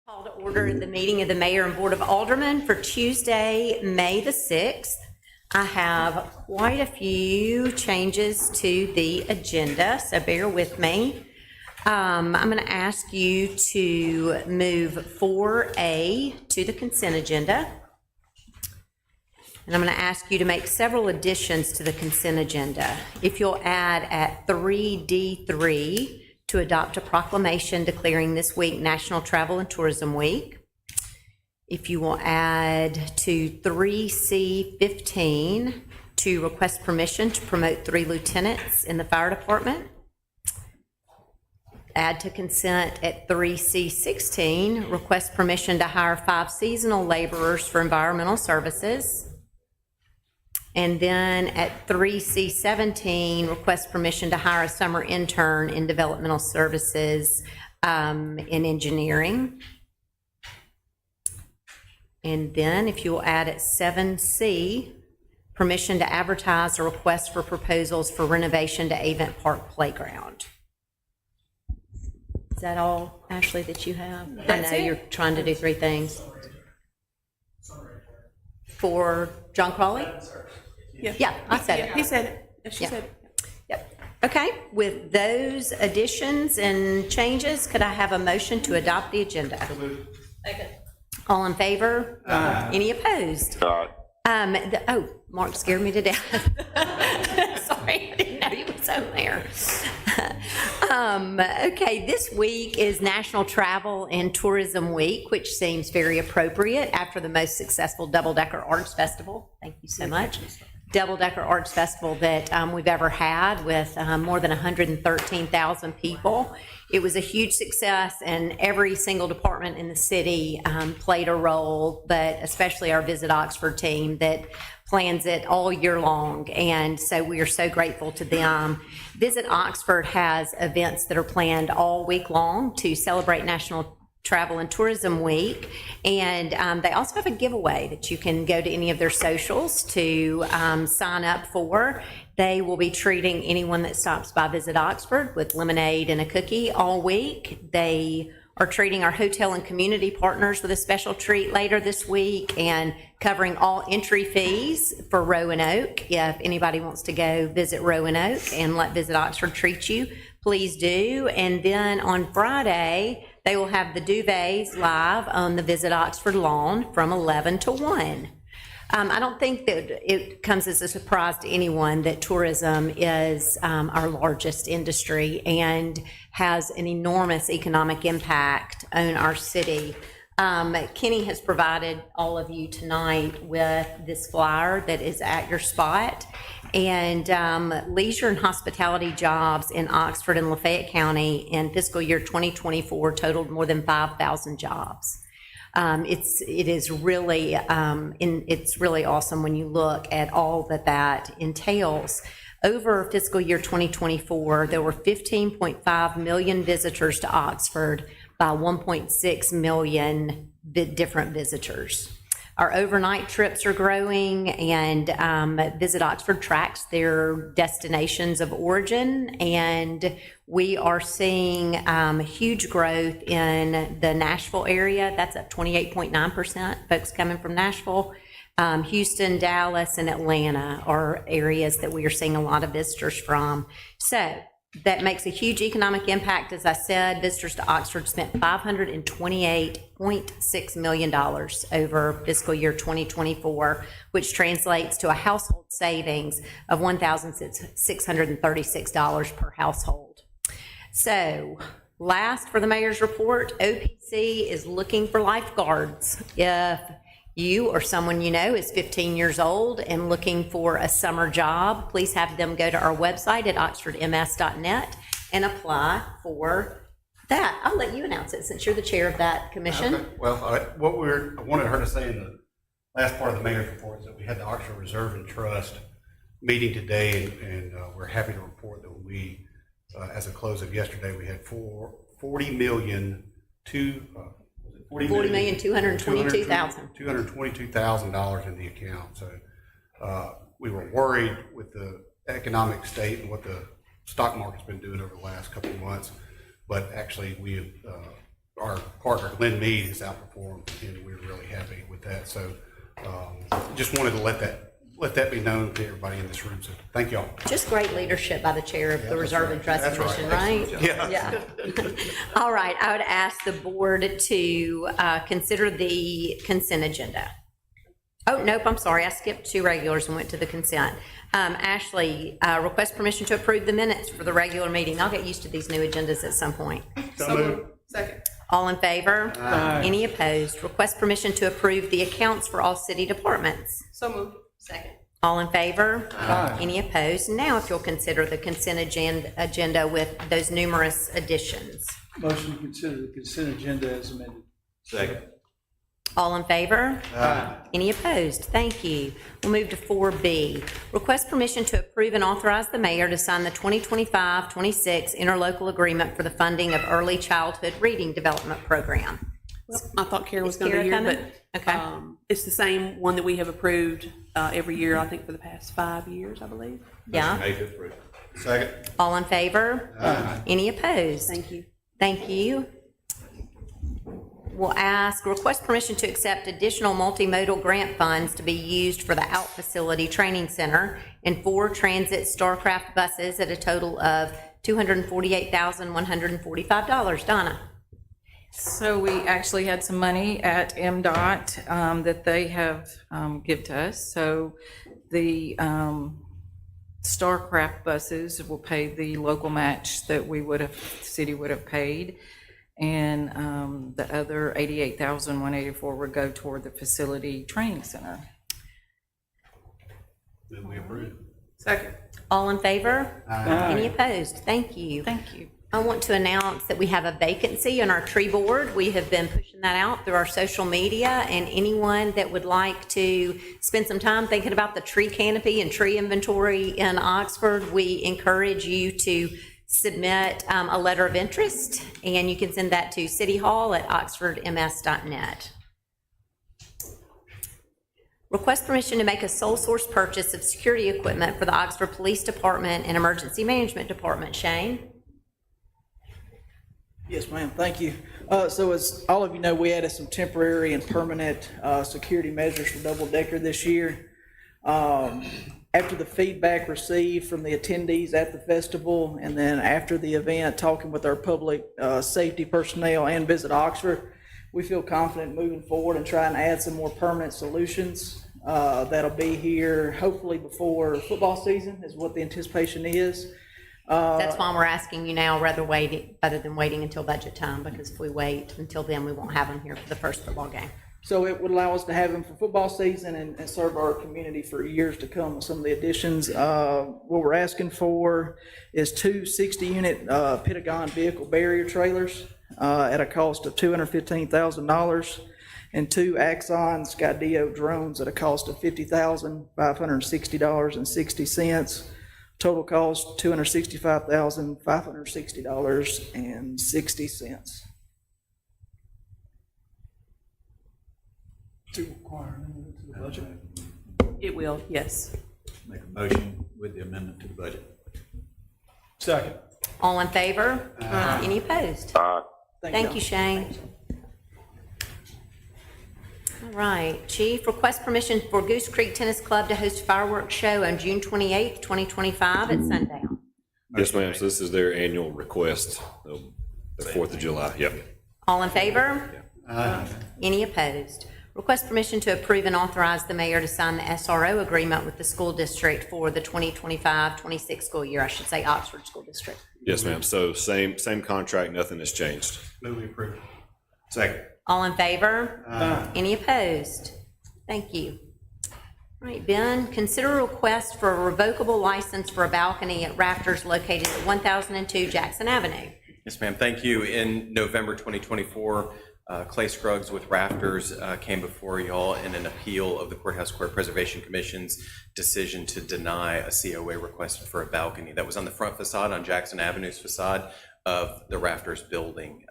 Call to order the meeting of the Mayor and Board of Aldermen for Tuesday, May the 6th. I have quite a few changes to the agenda, so bear with me. I'm going to ask you to move 4A to the consent agenda. And I'm going to ask you to make several additions to the consent agenda. If you'll add at 3D3 to adopt a proclamation declaring this week National Travel and Tourism Week. If you will add to 3C15 to request permission to promote 3 lieutenants in the fire department. Add to consent at 3C16, request permission to hire 5 seasonal laborers for environmental services. And then at 3C17, request permission to hire a summer intern in developmental services in engineering. And then if you will add at 7C, permission to advertise a request for proposals for renovation to Avent Park Playground. Is that all, Ashley, that you have? That's I know it. you're trying to do 3 things. For John Crawley? Yeah, I said it. He said it. She Yeah. said it. Yep. Okay, with those additions and changes, could I have a motion to adopt the agenda? All in favor? Any opposed? Oh, Mark scared me to death. Sorry, I didn't know he was over there. Okay, this week is National Travel and Tourism Week, which seems very appropriate after the most successful double-decker arts festival. Thank you so much. Double-decker arts festival that we've ever had with more than 113,000 people. It was a huge success, and every single department in the city played a role, but especially our Visit Oxford team that plans it all year long, and so we are so grateful to them. Visit Oxford has events that are planned all week long to celebrate National Travel and Tourism Week, and they also have a giveaway that you can go to any of their socials to sign up for. They will be treating anyone that stops by Visit Oxford with lemonade and a cookie all week. They are treating our hotel and community partners with a special treat later this week and covering all entry fees for Roanoke. If anybody wants to go visit Roanoke and let Visit Oxford treat you, please do. And then on Friday, they will have the duvets live on the Visit Oxford lawn from 11 to 1. I don't think that it comes as a surprise to anyone that tourism is our largest industry and has an enormous economic impact on our city. Kenny has provided all of you tonight with this flyer that is at your spot. And leisure and hospitality jobs in Oxford and Lafayette County in fiscal year 2024 totaled more than 5,000 jobs. It's really awesome when you look at all that entails. Over fiscal year 2024, there were 15.5 million visitors to Oxford by 1.6 million different visitors. Our overnight trips are growing, and Visit Oxford tracks their destinations of origin, and we are seeing huge growth in the Nashville area. That's up 28.9%, folks coming from Nashville. Houston, Dallas, and Atlanta are areas that we are seeing a lot of visitors from. So that makes a huge economic impact. As I said, visitors to Oxford spent $528.6 million over fiscal year 2024, which translates to a household savings of $1,636 per household. So last for the mayor's report, OPC is looking for lifeguards. If you or someone you know is 15 years old and looking for a summer job, please have them go to our website at oxfordms.net and apply for that. I'll let you announce it since you're the chair of that commission. Okay. Well, I wanted her to say in the last part of the mayor's report is that we had the Oxford Reserve and Trust meeting today, and we're happy to report that we, as of close of yesterday, we had $40,222,000 in the account. So we were worried with the economic state and what the stock market's been doing over the last couple of months, but actually we have our partner, Glenn Mead, has outperformed, and we're really happy with that. So just wanted to let that be known to everybody in this room. So thank y'all. Just great leadership by the chair of the Reserve and Trust That's Commission, right. right? Yeah. All right, I would ask the board to consider the consent agenda. Oh, nope, I'm sorry, I skipped 2 regulars and went to the consent. Ashley, request permission to approve the minutes for the regular meeting. I'll get used to these new agendas at some point. So moved. Second. All in favor? Any opposed? Request permission to approve the accounts for all city departments. So moved. Second. All in favor? Any opposed? Now, if you'll consider the consent agenda with those numerous additions. Motion to consider the consent agenda as amended. Second. All in favor? Any opposed? Thank you. We'll move to 4B. Request permission to approve and authorize the mayor to sign the 2025-26 interlocal agreement for the funding of early childhood reading development program. I thought Kara was going to Kara be here, coming? but Okay. it's the same one that we have approved every year, I think, for the past 5 years, I believe. Yeah? Made to approve. Second. All in favor? Any opposed? Thank you. Thank you. We'll request permission to accept additional multimodal grant funds to be used for the Out Facility Training Center and 4 transit Starcraft buses at a total of $248,145. Donna? So we actually had some money at MDOT that they have given to us. So the Starcraft buses will pay the local match that the city would have paid. And the other $88,184 would go toward the facility training center. Then we approve. Second. All in favor? Any opposed? Thank you. Thank you. I want to announce that we have a vacancy on our tree board. We have been pushing that out through our social media, and anyone that would like to spend some time thinking about the tree canopy and tree inventory in Oxford, we encourage you to submit a letter of interest, and you can send that to cityhall@oxfordms.net. Request permission to make a sole source purchase of security equipment for the Oxford Police Department and Emergency Management Department. Shane? Yes, ma'am, thank you. So as all of you know, we added some temporary and permanent security measures for Double Decker this year. After the feedback received from the attendees at the festival, and then after the event, talking with our public safety personnel and Visit Oxford, we feel confident moving forward and trying to add some more permanent solutions that'll be here hopefully before football season is what the anticipation is. That's why we're asking you now rather than waiting until budget time, because if we wait until then, we won't have them here for the first football game. So it would allow us to have them for football season and serve our community for years to come with some of the additions. What we're asking for is 2 60-unit Pentagon vehicle barrier trailers at a cost of $215,000 and 2 Axon Skydio drones at a cost of $50,560.60. Total cost $265,560.60. To require amendment to the budget. It will, yes. Make a motion with the amendment to the budget. Second. All in favor? Any opposed? Thank you, Shane. All right, Chief, request permission for Goose Creek Tennis Club to host a fireworks show on June 28th, 2025 at sundown. Yes, ma'am. So this is their annual request, the 4th of July. Yep. All in favor? Any opposed? Request permission to approve and authorize the mayor to sign the SRO agreement with the school district for the 2025-26 school year, I should say Oxford School District. Yes, ma'am. So same contract, nothing has changed. Move we approve. Second. All in favor? Any opposed? Thank you. All right, Ben, consider a request for a revocable license for a balcony at Rafters located at 1002 Jackson Avenue. Yes, ma'am. Thank you. In November 2024, Clay Scruggs with Rafters came before y'all in an appeal of the Courthouse Square Preservation Commission's decision to deny a COA request for a balcony that was on the front facade on Jackson Avenue's facade of the Rafters building.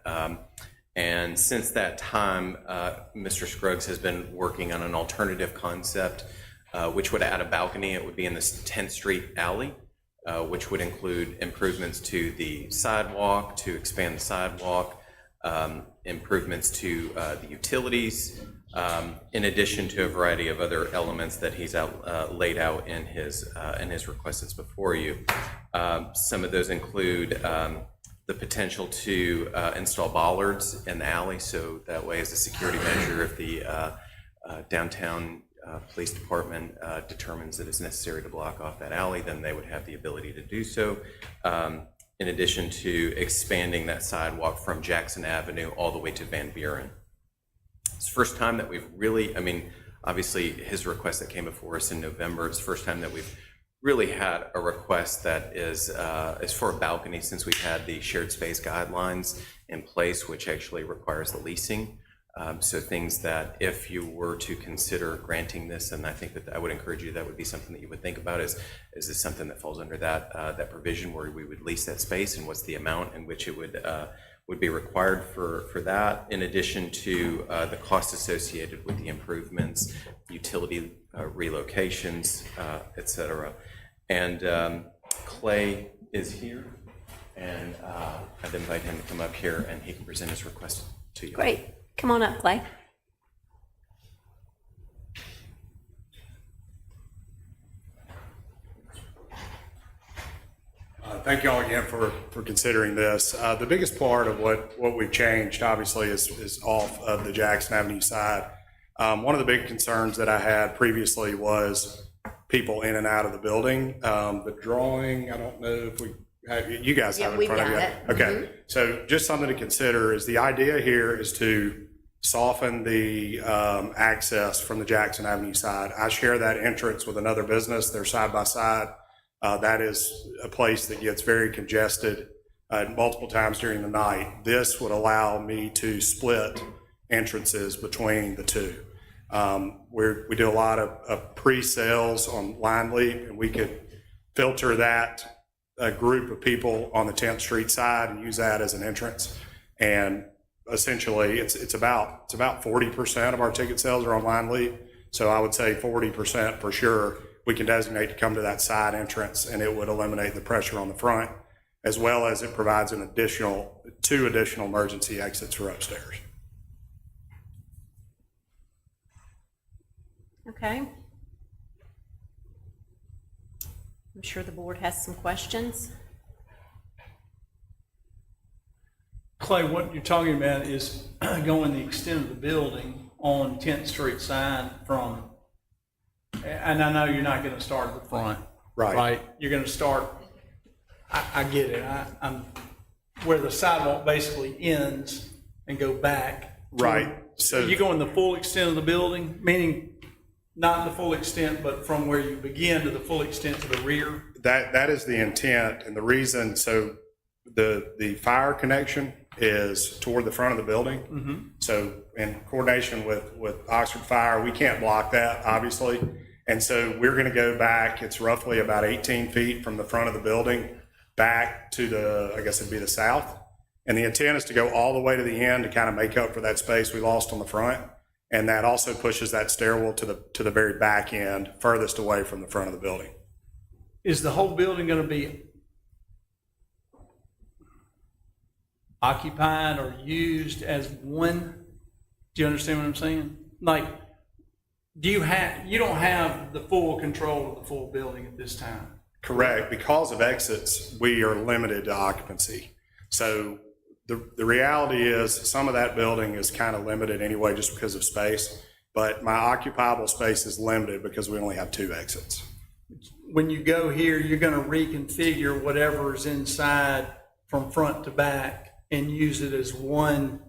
And since that time, Mr. Scruggs has been working on an alternative concept, which would add a balcony. It would be in this 10th Street alley, which would include improvements to the sidewalk, to expand the sidewalk, improvements to the utilities, in addition to a variety of other elements that he's laid out in his request that's before you. Some of those include the potential to install bollards in the alley, so that way, as a security measure, if the downtown police department determines that it's necessary to block off that alley, then they would have the ability to do so. In addition to expanding that sidewalk from Jackson Avenue all the way to Van Buren. It's the first time that we've really, I mean, obviously his request that came before us in November, it's the first time that we've really had a request that is for a balcony, since we've had the shared space guidelines in place, which actually requires the leasing. So things that if you were to consider granting this, and I think that I would encourage you, that would be something that you would think about, is this something that falls under that provision where we would lease that space, and what's the amount in which it would be required for that, in addition to the cost associated with the improvements, utility relocations, et cetera. And Clay is here, and I'd invite him to come up here and he can present his request to you. Great. Come on up, Clay. Thank you all again for considering this. The biggest part of what we've changed, obviously, is off of the Jackson Avenue side. One of the big concerns that I had previously was people in and out of the building. The drawing, I don't know if we have, you guys have it in front of you. Okay, so just something to consider is the idea here is to soften the access from the Jackson Avenue side. I share that entrance with another business. They're side by side. That is a place that gets very congested multiple times during the night. This would allow me to split entrances between the two. We do a lot of pre-sales on Line Leap, and we could filter that group of people on the 10th Street side and use that as an entrance. And essentially, it's about 40% of our ticket sales are on Line Leap. So I would say 40% for sure we can designate to come to that side entrance, and it would eliminate the pressure on the front, as well as it provides two additional emergency exits for upstairs. Okay. I'm sure the board has some questions. Clay, what you're talking about is going the extent of the building on 10th Street side from, and I know you're not going to start at the front. Right. You're going to start, I get it. I'm where the sidewalk basically ends and go back. Right. So you're going the full extent of the building, meaning not the full extent, but from where you begin to the full extent to the rear? that is the intent, and the reason, so the fire connection is toward the front of the building. Mm-hmm. So in coordination with Oxford Fire, we can't block that, obviously. And so we're going to go back, it's roughly about 18 feet from the front of the building back to the, I guess it'd be the south. And the intent is to go all the way to the end to kind of make up for that space we lost on the front. And that also pushes that stairwell to the very back end, furthest away from the front of the building. Is the whole building going to be occupied or used as one? Do you understand what I'm saying? Like, you don't have the full control of the full building at this time? Correct. Because of exits, we are limited to occupancy. So the reality is some of that building is kind of limited anyway just because of space, but my occupiable space is limited because we only have 2 exits. When you go here, you're going to reconfigure whatever is inside from front to back and use it as one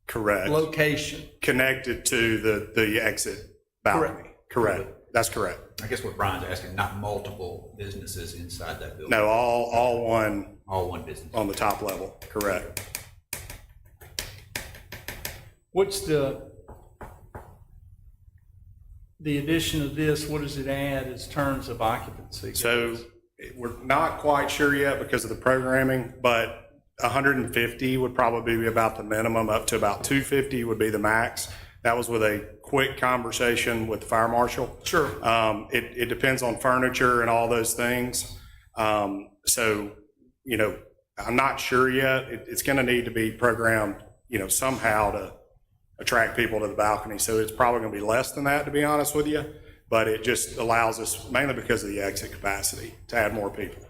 Correct. location. Connected to the exit balcony. Correct. That's correct. I guess what Brian's asking, not multiple businesses inside that building. No, all one All one business. on the top level. Correct. What's the addition of this, what does it add as terms of occupancy? So we're not quite sure yet because of the programming, but 150 would probably be about the minimum, up to about 250 would be the max. That was with a quick conversation with the fire marshal. Sure. It depends on furniture and all those things. So, I'm not sure yet. It's going to need to be programmed, somehow to attract people to the balcony. So it's probably going to be less than that, to be honest with you. But it just allows us, mainly because of the exit capacity, to add more people.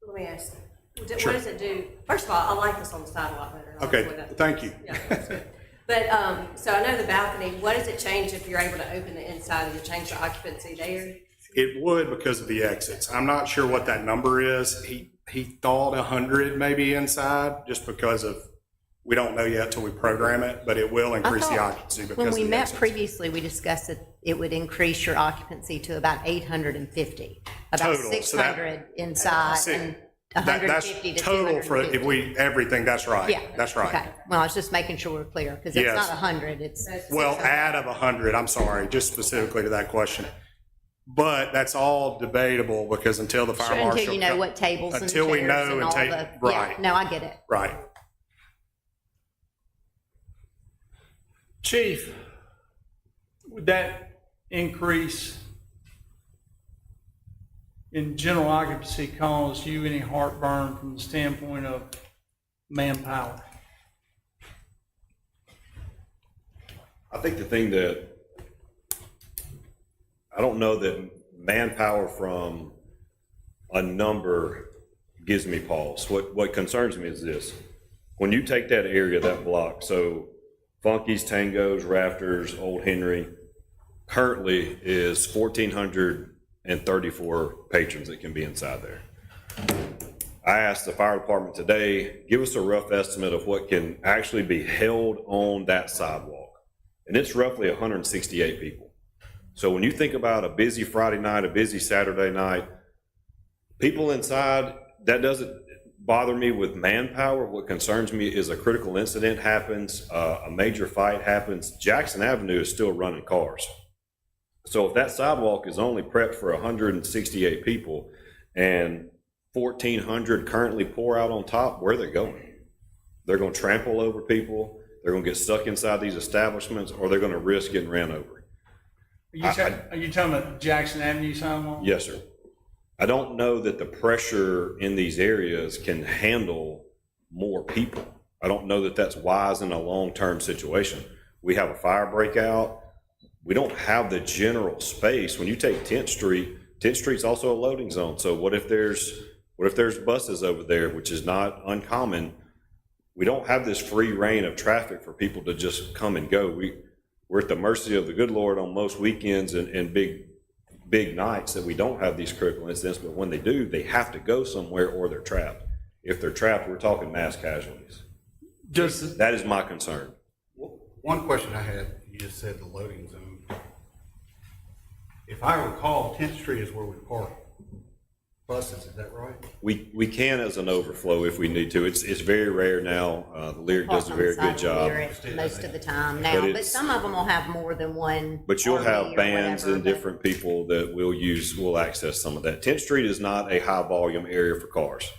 Let me ask, Sure. what does it do? First of all, I like this on the side a lot better. I like the way Okay, that- thank you. Yeah, that's good. But, so I know the balcony, what does it change if you're able to open the inside? Does it change the occupancy there? It would because of the exits. I'm not sure what that number is. He thought 100 maybe inside, just because of, we don't know yet till we program it, but it will I increase the thought occupancy because when of we the met exits. previously, we discussed that it would increase your occupancy to about 850. About Total, so 600 inside See, and That's 150 to total for, if 250. everything, that's right. Yeah. That's right. Okay. Well, I was just making sure we're clear, because it's Yes. not 100, it's. Well, out of 100, I'm sorry, just specifically to that question. But that's all debatable because until the fire Sure, marshal. until you know come- what tables and Until we chairs know and and all take, the. right, Yeah, no, I get it. right. Chief, would that increase in general occupancy cause you any heartburn from the standpoint of manpower? I think the thing that, I don't know that manpower from a number gives me pause. What concerns me is this. When you take that area, that block, so Funky's, Tangos, Rafters, Old Henry, currently is 1,434 patrons that can be inside there. I asked the fire department today, give us a rough estimate of what can actually be held on that sidewalk. And it's roughly 168 people. So when you think about a busy Friday night, a busy Saturday night, people inside, that doesn't bother me with manpower. What concerns me is a critical incident happens, a major fight happens. Jackson Avenue is still running cars. So if that sidewalk is only prepped for 168 people and 1,400 currently pour out on top, where are they going? They're going to trample over people. They're going to get stuck inside these establishments, or they're going to risk getting ran over. Are you talking about Jackson Avenue sidewalk? Yes, sir. I don't know that the pressure in these areas can handle more people. I don't know that that's wise in a long-term situation. We have a fire breakout. We don't have the general space. When you take 10th Street's also a loading zone. So what if there's buses over there, which is not uncommon? We don't have this free reign of traffic for people to just come and go. We're at the mercy of the good Lord on most weekends and big nights that we don't have these critical incidents, but when they do, they have to go somewhere or they're trapped. If they're trapped, we're talking mass casualties. That is my concern. One question I had, you just said the loading zone. If I recall, 10th Street is where we park buses, is that right? We can as an overflow if we need to. It's very rare now. The Lyric does a very good job. Most of the time now, But but it's- some of them will have more than one. But you'll RV have or bands whatever, and but- different people that will access some of that. 10th Street is not a high volume area for cars.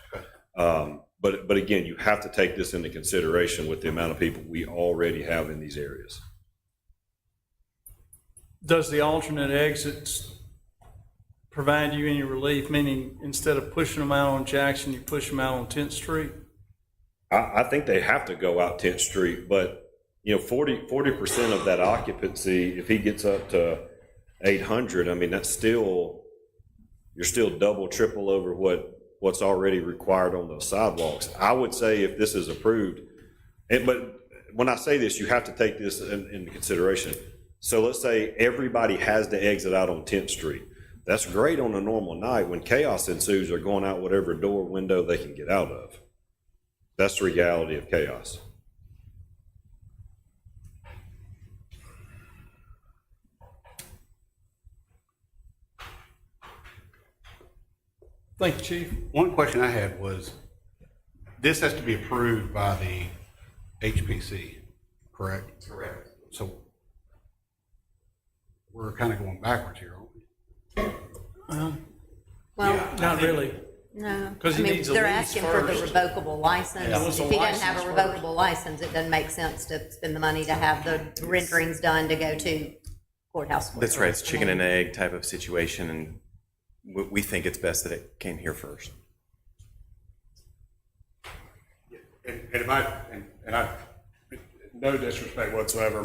But again, you have to take this into consideration with the amount of people we already have in these areas. Does the alternate exits provide you any relief, meaning instead of pushing them out on Jackson, you push them out on 10th Street? I think they have to go out 10th Street, but 40% of that occupancy, if he gets up to 800, I mean, you're still double, triple over what's already required on those sidewalks. I would say if this is approved, but when I say this, you have to take this into consideration. So let's say everybody has to exit out on 10th Street. That's great on a normal night. When chaos ensues, they're going out whatever door, window they can get out of. That's the reality of chaos. Thank you, Chief. One question I had was, this has to be approved by the HPC, correct? Correct. So we're kind of going backwards here, aren't we? Well, Not really. no, 'Cause I he mean, needs a they're lease asking for the first. revocable license. Yeah, what's If a he doesn't have a license revocable license, it doesn't make sense to spend the money to have the renderings done to go to courthouse. That's right. It's chicken and egg type of situation, and we think it's best that it came here first. And if I, and and no disrespect whatsoever,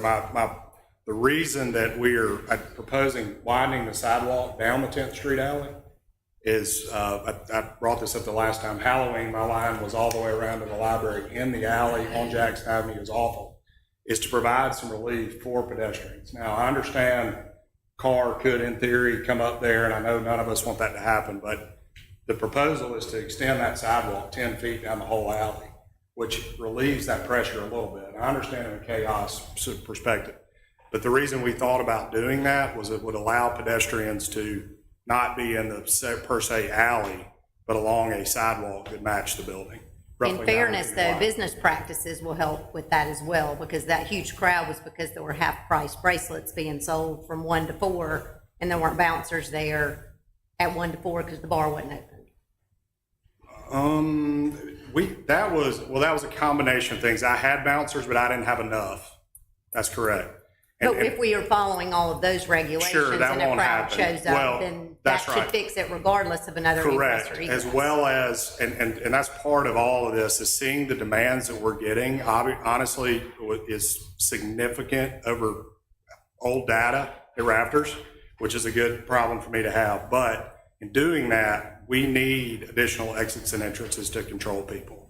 the reason that we're proposing widening the sidewalk down the 10th Street alley is, I brought this up the last time, Halloween, my line was all the way around to the library in the alley on Jackson Avenue. It was awful, is to provide some relief for pedestrians. Now, I understand car could, in theory, come up there, and I know none of us want that to happen, but the proposal is to extend that sidewalk 10 feet down the whole alley, which relieves that pressure a little bit. I understand in a chaos perspective, but the reason we thought about doing that was it would allow pedestrians to not be in the per se alley, but along a sidewalk that matched the building. In fairness, though, business practices will help with that as well, because that huge crowd was because there were half-price bracelets being sold from 1 to 4, and there weren't bouncers there at 1 to 4 because the bar wasn't open. That was a combination of things. I had bouncers, but I didn't have enough. That's correct. But if we are following all of those regulations Sure, that and a won't crowd happen. shows up, Well, then that that's should right. fix it regardless of another Correct, ingress or as egress. well as, and that's part of all of this, is seeing the demands that we're getting, honestly, is significant over old data at Raptors, which is a good problem for me to have. But in doing that, we need additional exits and entrances to control people,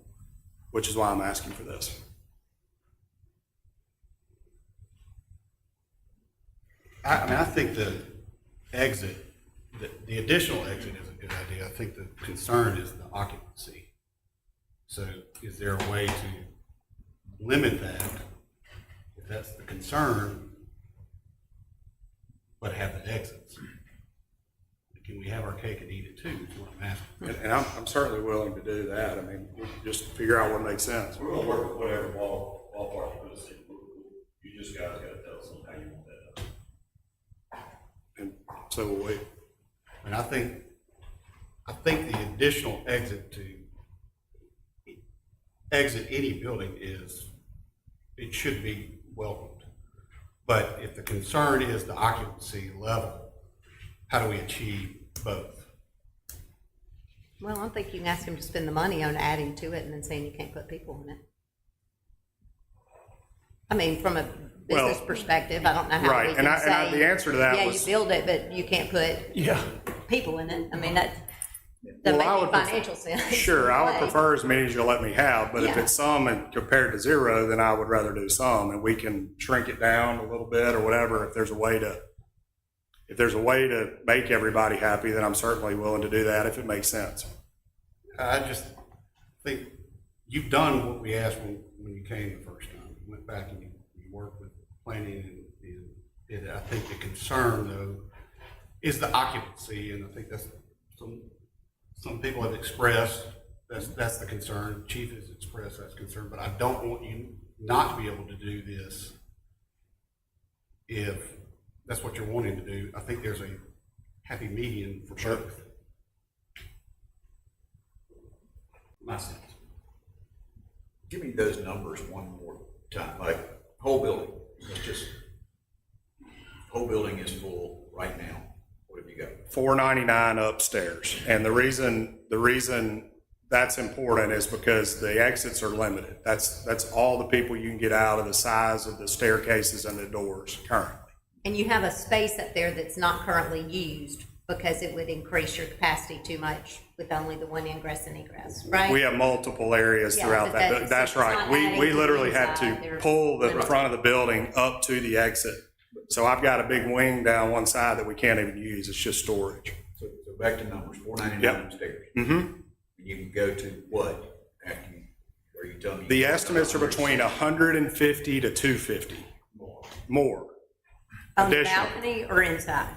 which is why I'm asking for this. I think the exit, the additional exit is a good idea. I think the concern is the occupancy. So is there a way to limit that, if that's the concern, but have the exits? Can we have our cake and eat it too, is what I'm asking. And I'm certainly willing to do that. I mean, just figure out what makes sense. We're gonna work with whatever ballpark you put us in. You just guys gotta tell us how you want that done. And so will we. And I think the additional exit to exit any building it should be welcomed. But if the concern is the occupancy level, how do we achieve both? Well, I don't think you can ask them to spend the money on adding to it and then saying you can't put people in it. I mean, from a business perspective, I don't know how Right, we can and say. the answer to that Yeah, was- you build it, but you can't put people in it. I mean, that doesn't Well, I make would any prefer- financial sense. Sure, I would Right. prefer as many as you'll let me have, but if Yeah. it's some and compared to zero, then I would rather do some, and we can shrink it down a little bit or whatever. If there's a way to make everybody happy, then I'm certainly willing to do that if it makes sense. I just think you've done what we asked when you came the first time. You went back and you worked with planning and did it. I think the concern though is the occupancy, and I think that's some people have expressed that's the concern. Chief has expressed that's concern, but I don't want you not to be able to do this if that's what you're wanting to do. I think there's a happy median for both. My sense. Give me those numbers one more time, like whole building, let's just, whole building is full right now. What have you got? 499 upstairs, and the reason that's important is because the exits are limited. That's all the people you can get out of the size of the staircases and the doors currently. And you have a space up there that's not currently used because it would increase your capacity too much with only the one ingress and egress, right? We have multiple areas Yeah, throughout but that. That's it's right. not We adding to the literally had inside. to They're pull the limited. front of the building up to the exit. So I've got a big wing down one side that we can't even use. It's just storage. So back to numbers, 499 Yep. upstairs. Mm-hmm. And you can go to what after you, are you telling me? The estimates are between 150 to 250 more. On the additional. balcony or inside?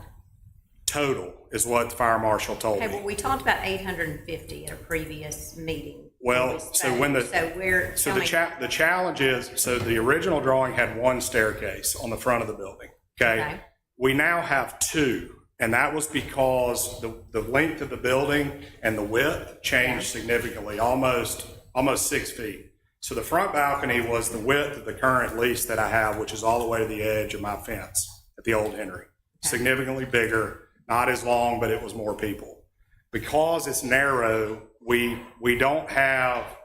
Total is what the fire marshal told Okay, well, me. we talked about 850 at a previous meeting. Well, We so when the- spoke. So we're. So the challenge is, so the original drawing had one staircase on the front of the building, okay? Okay. We now have two, and that was because the length of the building and the width changed significantly, almost 6 feet. So the front balcony was the width of the current lease that I have, which is all the way to the edge of my fence at the Old Henry. Significantly bigger, not as long, but it was more people. Because it's narrow, we don't have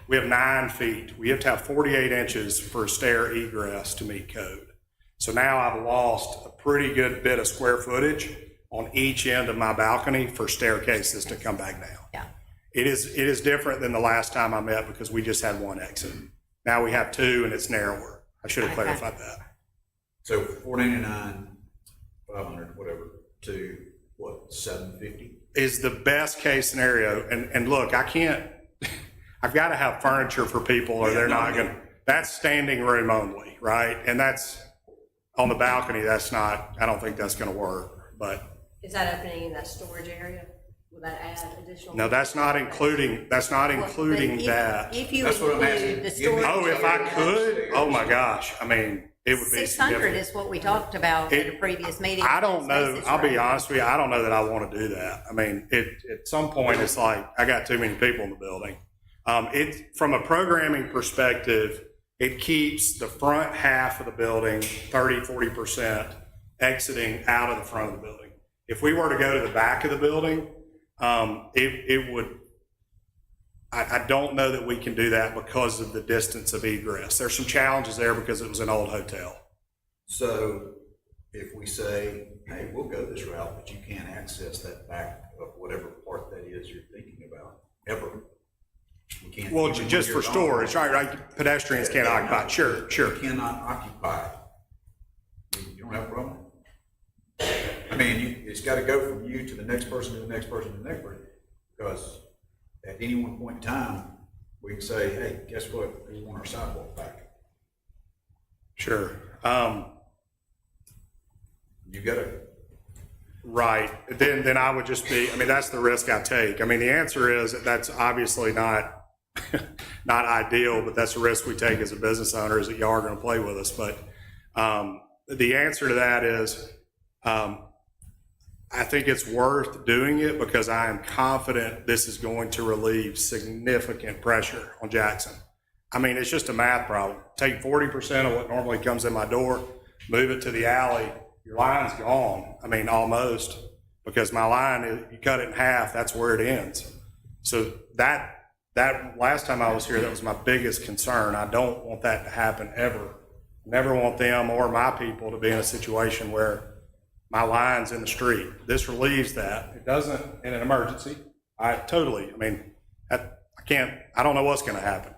we have 9 feet. We have to have 48 inches for a stair egress to meet code. So now I've lost a pretty good bit of square footage on each end of my balcony for staircases to come back down. Yeah. It is different than the last time I met because we just had 1 exit. Now we have 2 and it's narrower. I should have Okay. clarified that. So 499, 500, whatever, to what, 750? Is the best case scenario. And look, I can't, I've got to have furniture for people or they're not going to, that's standing room only, right? And that's on the balcony, that's not, I don't think that's going to work, but Is that opening in that storage area? Will that add additional? no, that's not including But if- that. If you That's what I'm include asking. the Give me- storage. Oh, if I area, could, oh my gosh, I mean, it would be 600 significant. is what we talked about at a It- previous meeting. I don't know, Spaces I'll be right. honest with you, I don't know that I want to do that. I mean, at some point, it's like, I got too many people in the building. From a programming perspective, it keeps the front half of the building 30-40% exiting out of the front of the building. If we were to go to the back of the building, it would, I don't know that we can do that because of the distance of egress. There's some challenges there because it was an old hotel. So if we say, hey, we'll go this route, but you can't access that back of whatever part that is you're thinking about, ever. You can't. Well, even when just you're for gone. storage, right, pedestrians can't occupy, sure, You sure. cannot occupy it. You don't have a problem? I mean, it's got to go from you to the next person, to the next person, to the next person. Because at any one point in time, we can say, hey, guess what? We want our sidewalk back. Sure. You got to. Right. Then I would just be, I mean, that's the risk I take. I mean, the answer is that that's obviously not, not ideal, but that's a risk we take as a business owner is that y'all are going to play with us. But the answer to that is, I think it's worth doing it because I am confident this is going to relieve significant pressure on Jackson. I mean, it's just a math problem. Take 40% of what normally comes in my door, move it to the alley, your line's gone. I mean, almost, because my line, you cut it in half, that's where it ends. So that last time I was here, that was my biggest concern. I don't want that to happen ever. Never want them or my people to be in a situation where my line's in the street. This relieves that. It doesn't in an emergency. I mean, I don't know what's going to happen.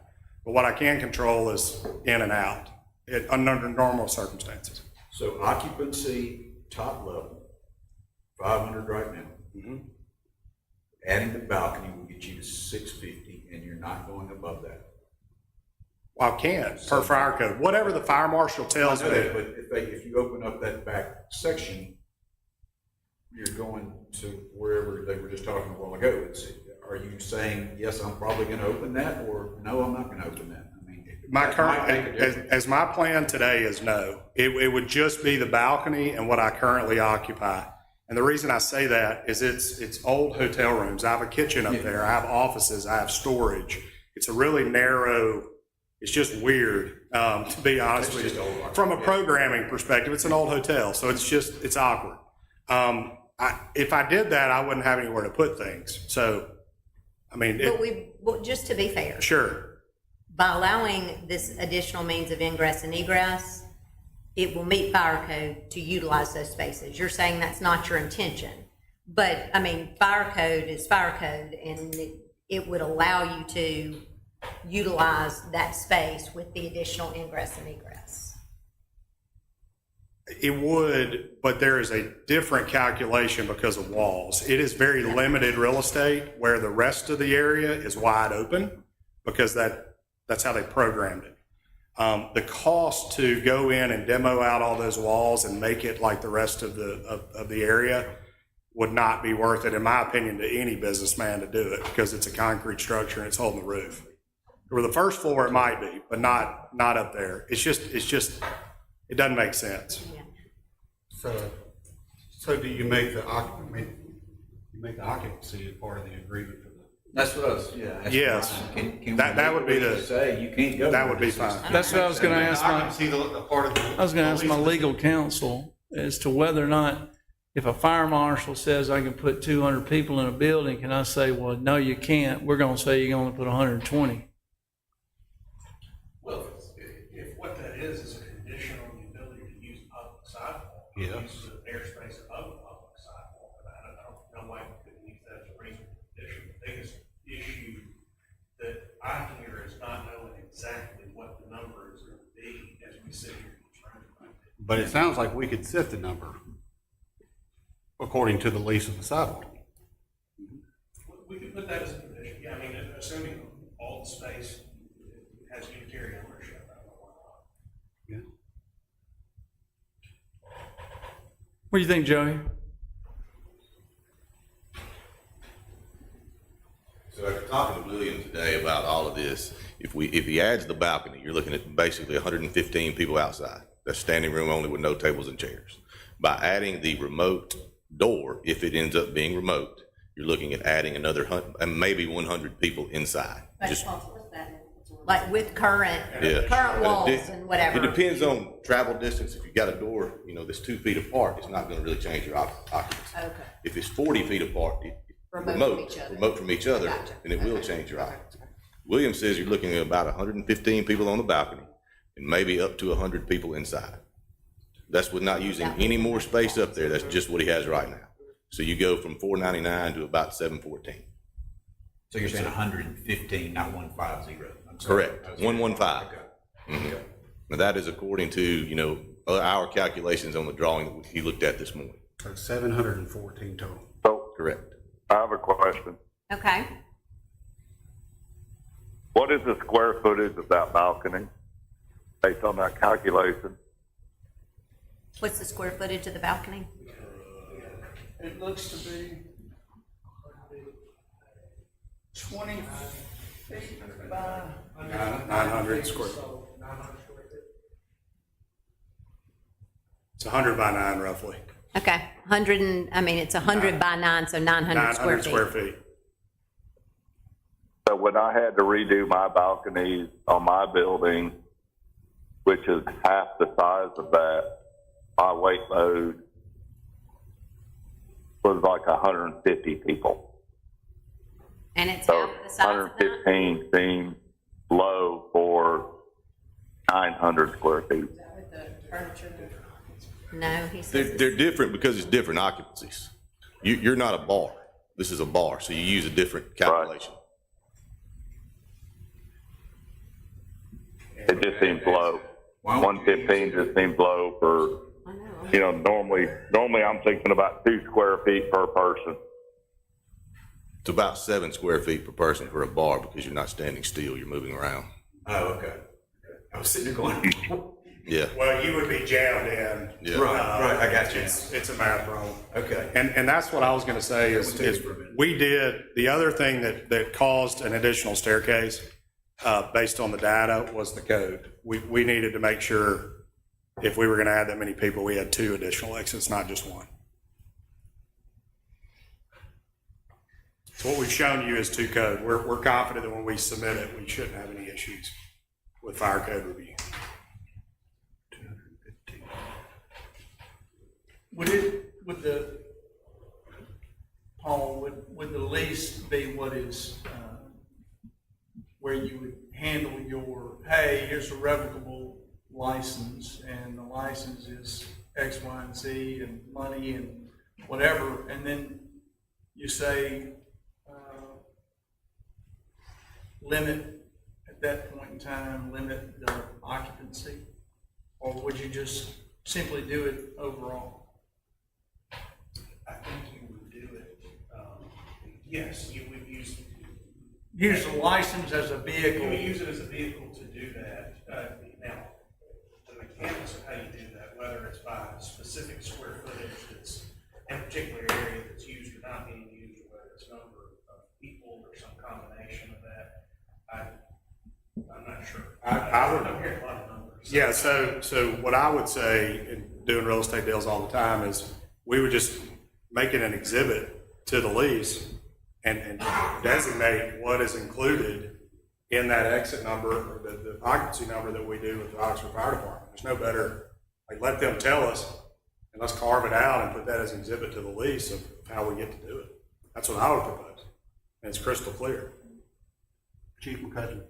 But what I can control is in and out under normal circumstances. So occupancy, top level, 500 right now. Mm-hmm. Adding the balcony will get you to 650, and you're not going above that. Well, I can't, per fire code. Whatever the fire marshal tells I know that, me. but if you open up that back section, you're going to wherever they were just talking a while ago. Are you saying, yes, I'm probably going to open that, or no, I'm not going to open that? I mean, My that might make a current, difference. as my plan today is no. It would just be the balcony and what I currently occupy. And the reason I say that is it's old hotel rooms. I have a kitchen up there. I have offices. I have storage. It's a really narrow, it's just weird, to be honest with you. From a programming perspective, it's an old hotel, so it's awkward. If I did that, I wouldn't have anywhere to put things. So, I mean, But just to be fair, sure. by allowing this additional means of ingress and egress, it will meet fire code to utilize those spaces. You're saying that's not your intention. But, I mean, fire code is fire code, and it would allow you to utilize that space with the additional ingress and egress. It would, but there is a different calculation because of walls. It is very limited real estate where the rest of the area is wide open because that's how they programmed it. The cost to go in and demo out all those walls and make it like the rest of the area would not be worth it, in my opinion, to any businessman to do it because it's a concrete structure and it's holding the roof. For the first floor, it might be, but not up there. It's just, it doesn't make sense. So do you make the occupancy a part of the agreement for the? That's what I was, yeah. Yes. Can That would be the, say you can't go? that would be fine. That's what I was gonna ask my, Occupancy, the part of the. I was gonna ask my legal counsel as to whether or not, if a fire marshal says I can put 200 people in a building, can I say, well, no, you can't, we're gonna say you can only put 120? Yes. The airspace above the public sidewalk, and I don't know why we couldn't use that as a reasonable condition. The biggest issue that I hear is not knowing exactly what the number is going to be as we sit here trying to find it. But it sounds like we could set the number according to the lease of the sidewalk. We could put that as a condition, yeah, I mean, assuming all the space has unitary ownership, I don't know why not. Yeah. What do you think, Joey? So after talking to William today about all of this, if he adds the balcony, you're looking at basically 115 people outside. That's standing room only with no tables and chairs. By adding the remote door, if it ends up being remote, you're looking at adding another maybe 100 people inside. Just, Like with current yeah. walls It and whatever. It depends on travel distance. If you got a door, that's 2 feet apart, it's not gonna really change your occupancy. Okay. If it's 40 feet apart, remote from each other, Gotcha. then it will change your occupancy. William says you're looking at about 115 people on the balcony and maybe up to 100 people inside. That's with not using any more space up there. That's just what he has right now. So you go from 499 to about 714. So you're saying 115, not 150? Correct. 115. Okay. Now that is according to, our calculations on the drawing that he looked at this morning. So 714 total. So Correct. I have a question. Okay. What is the square footage of that balcony based on that calculation? What's the square footage of the balcony? It looks to be 20 feet by 900 square. It's 100 by 9 roughly. Okay, it's 100 by 9, so 900 square 900 square feet. feet. So when I had to redo my balconies on my building, which is half the size of that, my weight load was like 150 people. And it's So half the size of that? 115 seems low for 900 square feet. No, he says. They're different because it's different occupancies. You're not a bar. This is a bar, so you use a different calculation. It just seems low. 115 just seems low for, normally I'm thinking about 2 square feet per person. It's about 7 square feet per person for a bar because you're not standing still, you're moving around. Oh, okay. I was sitting there going, Yeah. Well, you would be jammed in. Yeah. right, I got you. It's a math problem. Okay. And that's what I was gonna say is we did, the other thing that caused an additional staircase, based on the data, was the code. We needed to make sure if we were gonna add that many people, we had 2 additional exits, not just 1. So what we've shown you is 2 code. We're confident that when we submit it, we shouldn't have any issues with fire code review. Would the lease be what is, where you would handle your, hey, here's a revocable license, and the license is X, Y, and Z, and money, and whatever, and then you say, limit, at that point in time, limit the occupancy? Or would you just simply do it overall? I think you would do it, yes, you would use. Use the license as a You would vehicle? use it as a vehicle to do that. Now, the mechanics of how you do that, whether it's by specific square footage that's in a particular area that's used or not being used, or whether it's number of people or some combination of that, I'm not sure. I'm hearing a lot of numbers. Yeah, so what I would say, in doing real estate deals all the time, is we would just make it an exhibit to the lease and designate what is included in that exit number, or the occupancy number that we do with the Oxford Fire Department. There's no better, let them tell us, and let's carve it out and put that as an exhibit to the lease of how we get to do it. That's what I would propose, and it's crystal clear. Chief McCutcheon.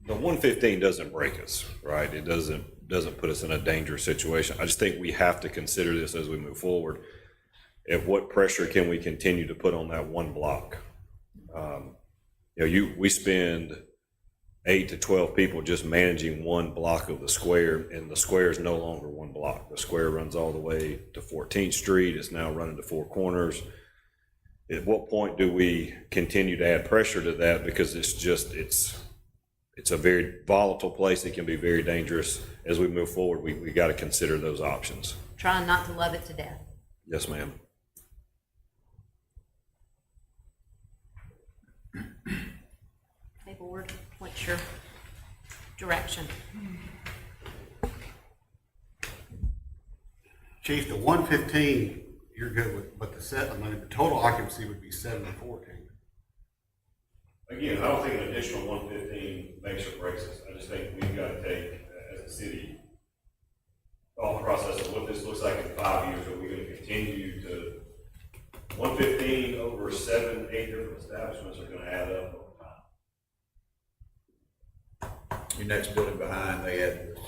the 115 doesn't break us, right? It doesn't put us in a dangerous situation. I just think we have to consider this as we move forward. At what pressure can we continue to put on that one block? We spend 8 to 12 people just managing one block of the square, and the square is no longer one block. The square runs all the way to 14th Street. It's now running to Four Corners. At what point do we continue to add pressure to that? Because it's a very volatile place. It can be very dangerous. As we move forward, we got to consider those options. Trying not to love it to death. Yes, ma'am. Hey, board, what's your direction? Chief, the 115, you're good with, but the total occupancy would be 7 to 14. Again, I don't think an additional 115 makes or breaks us. I just think we've got to take, as a city, thought process of what this looks like in 5 years. Are we going to continue to 115 over 7, 8 different establishments are going to add up over time. Your next building behind, they add this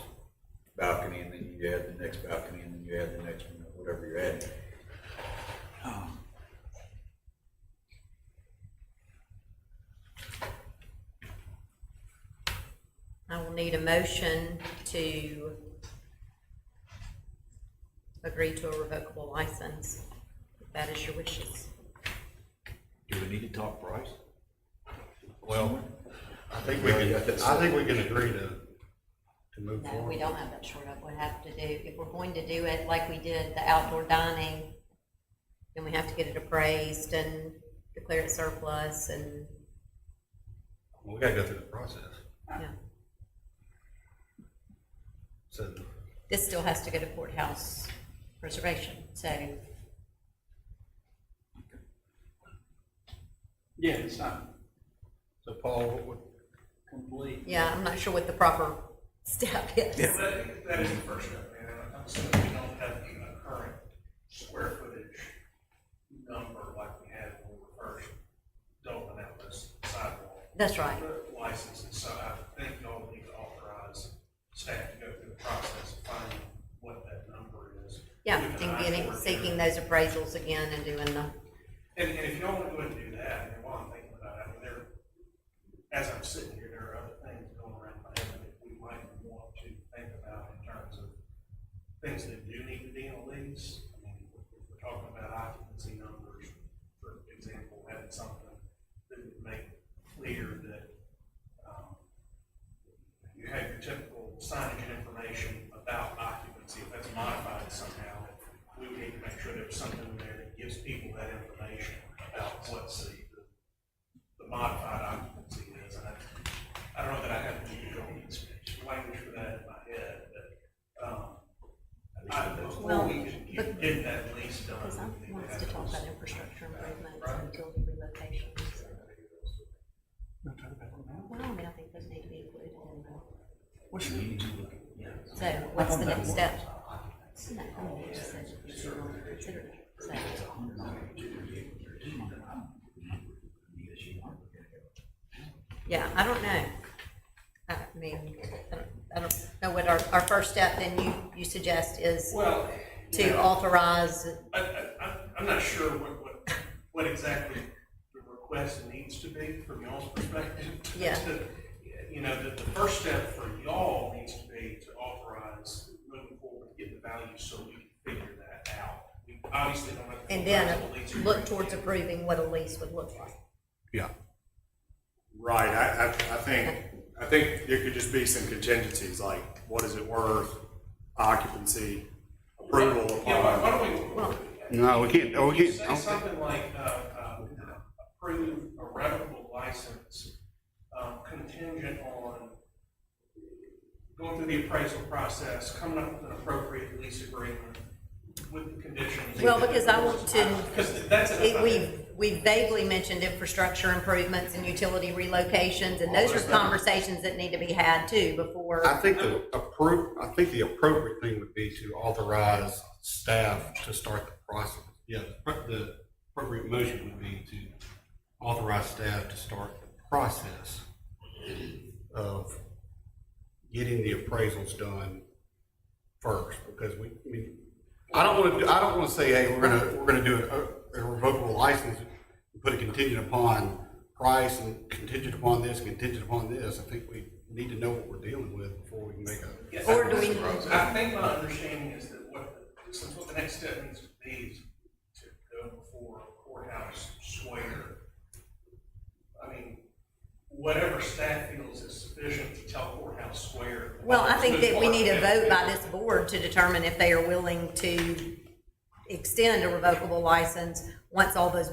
balcony, and then you add the next balcony, and then you add the next one, whatever you're adding. I will need a motion to agree to a revocable license, if that is your wishes. Do we need to talk price? Well, I think we can agree to move No, forward. we don't have that short up. We have to do, if we're going to do it like we did the outdoor dining, then we have to get it appraised and declare it surplus and, Well, we gotta go through the process. yeah. So, This still has to go to courthouse preservation, so, Yeah, it's not so Paul, what would, complete. yeah, I'm not sure what the proper step is. That is the first step, man. I'm assuming we don't have a current square footage number like we had when we were first doling out this sidewalk. That's right. Licenses, so I think y'all need to authorize staff to go through the process of finding what that number is. Yeah, With an and eye getting, toward seeking those appraisals again and doing the, And if y'all want to go ahead and do that, I mean, while I'm thinking about it, I mean, as I'm sitting here, there are other things going around my head that we might want to think about in terms of things that do need to be in a lease. I mean, if we're talking about occupancy numbers, for example, having something that would make clear that, you have your typical signage and information about occupancy. If that's modified somehow, we would need to make sure there's something in there that gives people that information about what the modified occupancy is. And I don't know that I have the language for that in my head, but before we can get that lease done. because I want us to talk about infrastructure improvements and utility relocations. Well, I mean, I think those need to be included in the. So what's the next step? No, I mean, you just said you want to consider it. So, yeah, I don't know. I mean, I don't know what our first step then you suggest is Well, to authorize. I'm not sure what exactly the request needs to be from y'all's perspective. Yeah. You know, the first step for y'all needs to be to authorize moving forward, get the value so we can figure that out. We obviously don't have. And then look towards approving what a lease would look like. yeah. Right, I think there could just be some contingencies, like what is it worth, occupancy, approval Yeah, why upon. don't we? No, we can't, oh, we can't. Say something like, approve a revocable license, contingent on going through the appraisal process, coming up with an appropriate lease agreement with the conditions. Well, because I want to, Because that's enough. we vaguely mentioned infrastructure improvements and utility relocations, and those are conversations that need to be had too before. I think the appropriate thing would be to authorize staff to start the process. Yeah, the appropriate motion would be to authorize staff to start the process of getting the appraisals done first, because I don't want to say, hey, we're gonna do a revocable license, and put a contingent upon price and contingent upon this, contingent upon this. I think we need to know what we're dealing with before we can make a. Or do we? I think my understanding is that what the next step needs to be is to go before courthouse square. I mean, whatever staff feels is sufficient to tell courthouse square. Well, I think that we need a vote by this board to determine if they are willing to extend a revocable license once all those,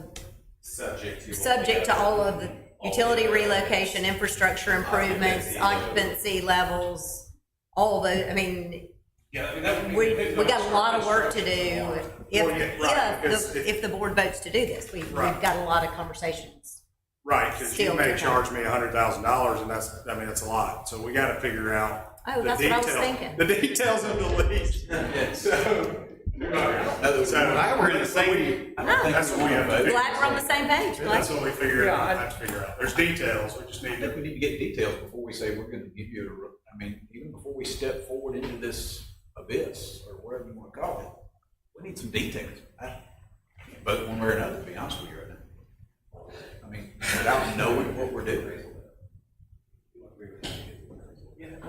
subject to all of the utility relocation, infrastructure improvements, occupancy levels, all those, I mean, Yeah, I mean, that would be. we got a lot of work to do because if the board votes to do this. We've got a lot of conversations. Right, because you Still may to charge me $100,000, and that's a lot. So we got to figure out Oh, the that's what I was detail- thinking. The details of the lease. So, I we're in the same. that's what we have to figure. Glad we're on the same page. That's what we figure Yeah, out. Have to figure out. There's details. We just I need think to. we need to get details before we say we're gonna give you I mean, even before we step forward into this abyss, or whatever you wanna call it, we need some details. I can't vote one way or another, to be honest with you right now. I mean, without knowing what we're doing.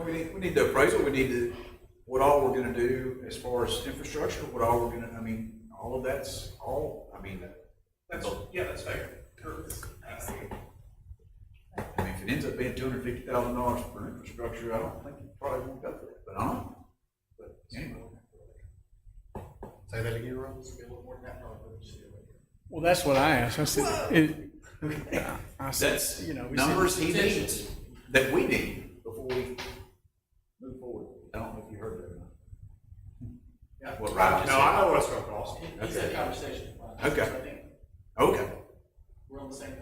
We need the appraisal, we need what all we're gonna do as far as infrastructure, what all we're gonna, I mean, all of that's all, I mean, That's fair. I mean, if it ends up being $250,000 for infrastructure, I don't think you probably won't go for it, but I don't know. But anyway. Say that again, Ron? Well, that's what I asked. I said, That's you know, we numbers said- he needs, that we need before we move forward. I don't know if you heard that or not. Yeah. What Ryan just No, I said. know what it's gonna cost. He said conversation. Okay. Okay. We're on the same page.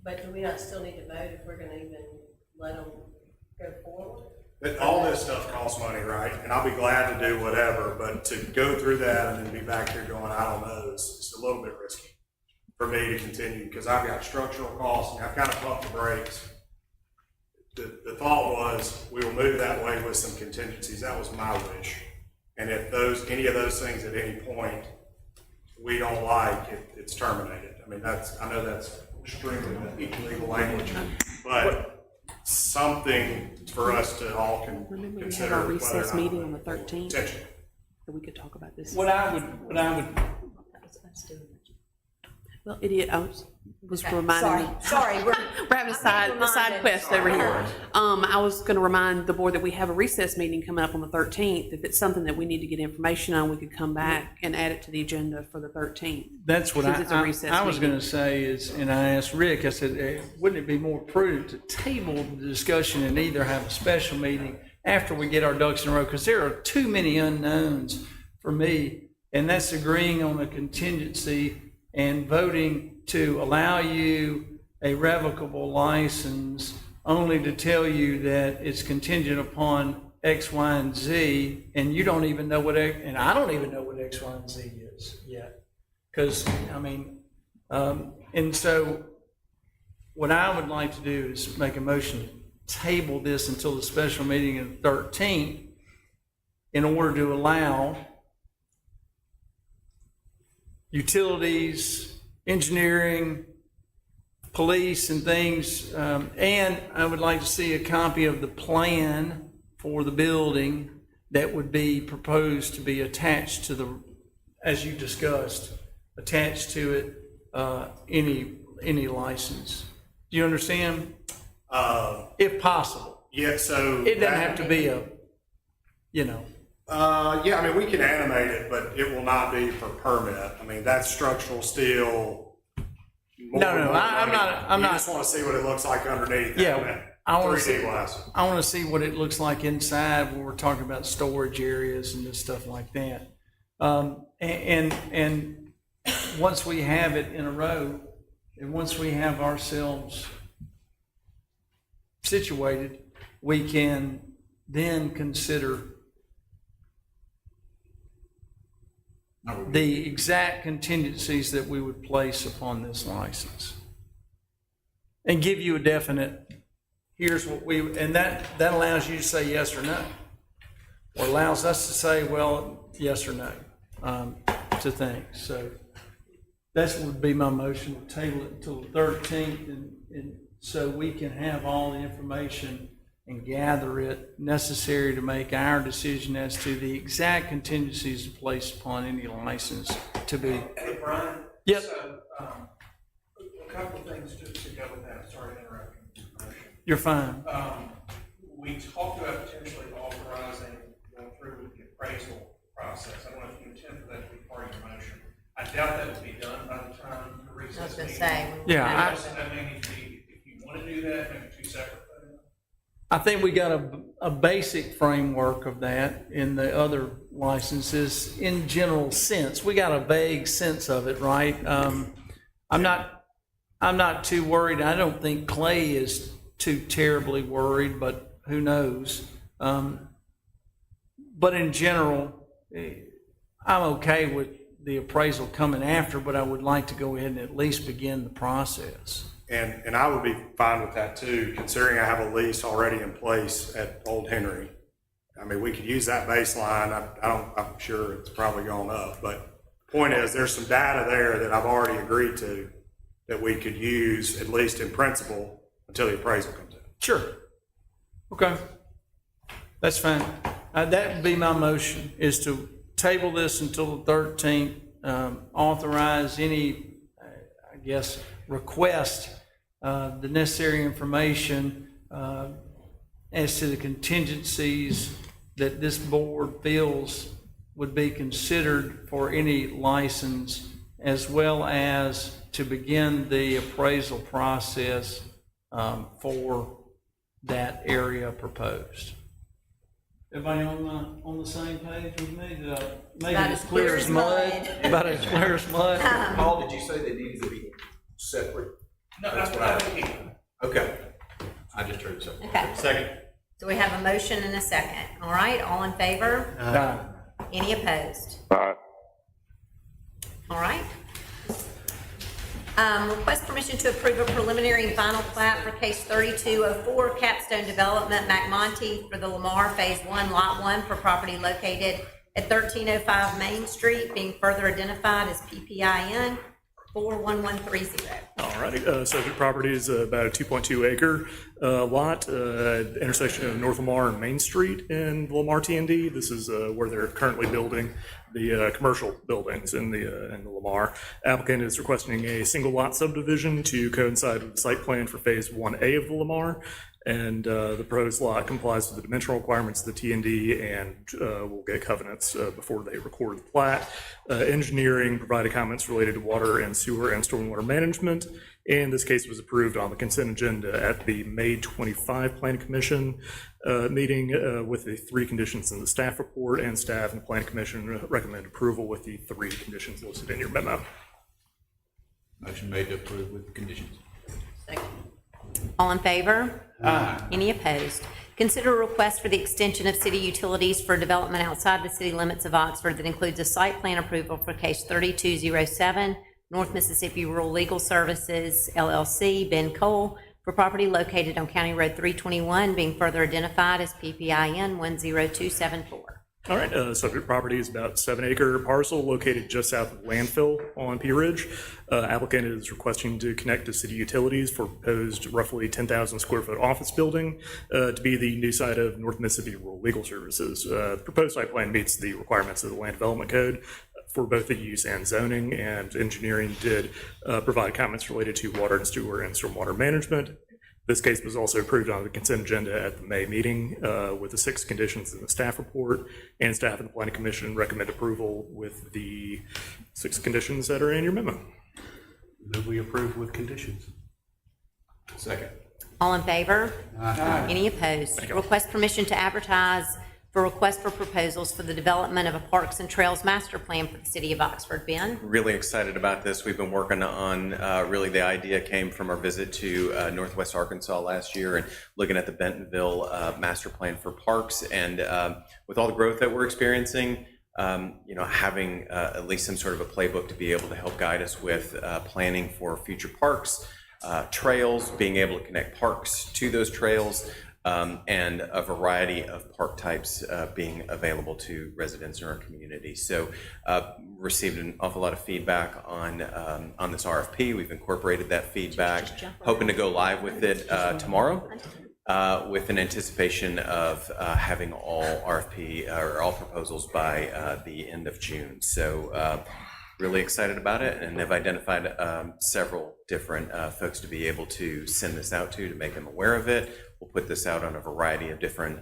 But do we not still need to vote if we're gonna even let them go forward? But all this stuff costs money, right? And I'll be glad to do whatever, but to go through that and then be back here going, I don't know, it's a little bit risky for me to continue, because I've got structural costs and I've kind of pumped the brakes. The thought was, we will move that way with some contingencies. That was my wish. And if any of those things at any point we don't like, it's terminated. I mean, I know that's extremely legal language, but something for us to all Remember, we consider. have our whether or recess not meeting on the 13th, Potential. that we could talk about this. What I would, Well, idiot, I was reminding. Sorry, We're having a side quest over here. I was gonna remind the board that we have a recess meeting coming up on the 13th. If it's something that we need to get information on, we could come back and add it to the agenda for the 13th. that's what Since it's a recess I was meeting. gonna say is, and I asked Rick, I said, wouldn't it be more prudent to table the discussion and either have a special meeting after we get our ducks in a row? Because there are too many unknowns for me, and that's agreeing on a contingency and voting to allow you a revocable license only to tell you that it's contingent upon X, Y, and Z, and you don't even know and I don't even know what X, Y, and Z is yet. Because, I mean, and so what I would like to do is make a motion to table this until the special meeting of the 13th in order to allow utilities, engineering, police and things, and I would like to see a copy of the plan for the building that would be proposed to be attached to as you discussed, attached to it, any license. Do you understand? If possible. Yeah, so. It doesn't have to be Yeah, I mean, we can animate it, but it will not be for permit. I mean, that's structural steel. No, I'm You not. just want to see what it looks like underneath. Yeah, I want to 3D see. wise. I want to see what it looks like inside when we're talking about storage areas and this stuff like that. And once we have it in a row, and once we have ourselves situated, we can then consider the exact contingencies that we would place upon this license. and give you a definite, here's what and that allows you to say yes or no. Or allows us to say, well, yes or no, to things. So that would be my motion, to table it until the 13th, and so we can have all the information and gather it necessary to make our decision as to the exact contingencies placed upon any license to be. Hey, Brian? Yep. So, a couple of things just to go with that, sorry to interrupt your motion. You're fine. We talked about potentially authorizing going through with the appraisal process. I don't know if you intend for that to be part of your motion. I doubt that will be done by the time the recess I was meeting. gonna say. Yeah, That may need to be, if you want to do that, maybe two separate things. I think we got a basic framework of that in the other licenses in general sense. We got a vague sense of it, right? I'm not too worried. I don't think Clay is too terribly worried, but who knows? But in general, I'm okay with the appraisal coming after, but I would like to go ahead and at least begin the process. And I would be fine with that too, considering I have a lease already in place at Old Henry. I mean, we could use that baseline. I'm sure it's probably gone up, but the point is, there's some data there that I've already agreed to that we could use, at least in principle, until the appraisal comes in. Sure. Okay. That's fine. That would be my motion, is to table this until the 13th, authorize any, I guess, request the necessary information as to the contingencies that this board feels would be considered for any license, as well as to begin the appraisal process for that area proposed. Everybody on the same page with me? Did I make it as clear as mud? About as clear as mud? Paul, did you say they needed to be separate? No, that's what I would keep. Okay. I just heard something. Okay. Second. So we have a motion and a second. All right, all in favor? Any opposed? All right. All right. Request permission to approve a preliminary and final plat for case 3204 Capstone Development, McMonty, for the Lamar Phase 1, Lot 1, for property located at 1305 Main Street, being further identified as PPIN 41130. All righty, subject property is about a 2.2 acre lot, intersection of North Lamar and Main Street in Lamar TND. This is where they're currently building the commercial buildings in the Lamar. Applicant is requesting a single lot subdivision to coincide with the site plan for Phase 1A of the Lamar. And the proposed lot complies with the dimensional requirements of the TND and will get covenants before they record the plat. Engineering provided comments related to water and sewer and stormwater management. And this case was approved on the consent agenda at the May 25 Planning Commission meeting with the 3 conditions in the staff report, and staff and the Planning Commission recommend approval with the 3 conditions listed in your memo. Motion made to approve with conditions. All in favor? Any opposed? Consider a request for the extension of city utilities for development outside the city limits of Oxford that includes a site plan approval for case 3207, North Mississippi Rural Legal Services, LLC, Ben Cole, for property located on County Road 321, being further identified as PPIN 10274. All right, subject property is about 7-acre parcel located just south of landfill on Pea Ridge. Applicant is requesting to connect to city utilities for proposed roughly 10,000 square foot office building to be the new site of North Mississippi Rural Legal Services. The proposed site plan meets the requirements of the Land Development Code for both the use and zoning, and engineering did provide comments related to water and sewer and stormwater management. This case was also approved on the consent agenda at the May meeting with the 6 conditions in the staff report, and staff and the Planning Commission recommend approval with the 6 conditions that are in your memo. Move we approve with conditions. Second. All in favor? Any opposed? Request permission to advertise for request for proposals for the development of a Parks and Trails Master Plan for the city of Oxford. Ben? Really excited about this. We've been working on, really the idea came from our visit to Northwest Arkansas last year and looking at the Bentonville Master Plan for Parks. And with all the growth that we're experiencing, having at least some sort of a playbook to be able to help guide us with planning for future parks trails, being able to connect parks to those trails, and a variety of park types being available to residents in our community. So received an awful lot of feedback on this RFP. We've incorporated that feedback, hoping to go live with it tomorrow, with an anticipation of having all RFP or all proposals by the end of June. So really excited about it, and have identified several different folks to be able to send this out to make them aware of it. We'll put this out on a variety of different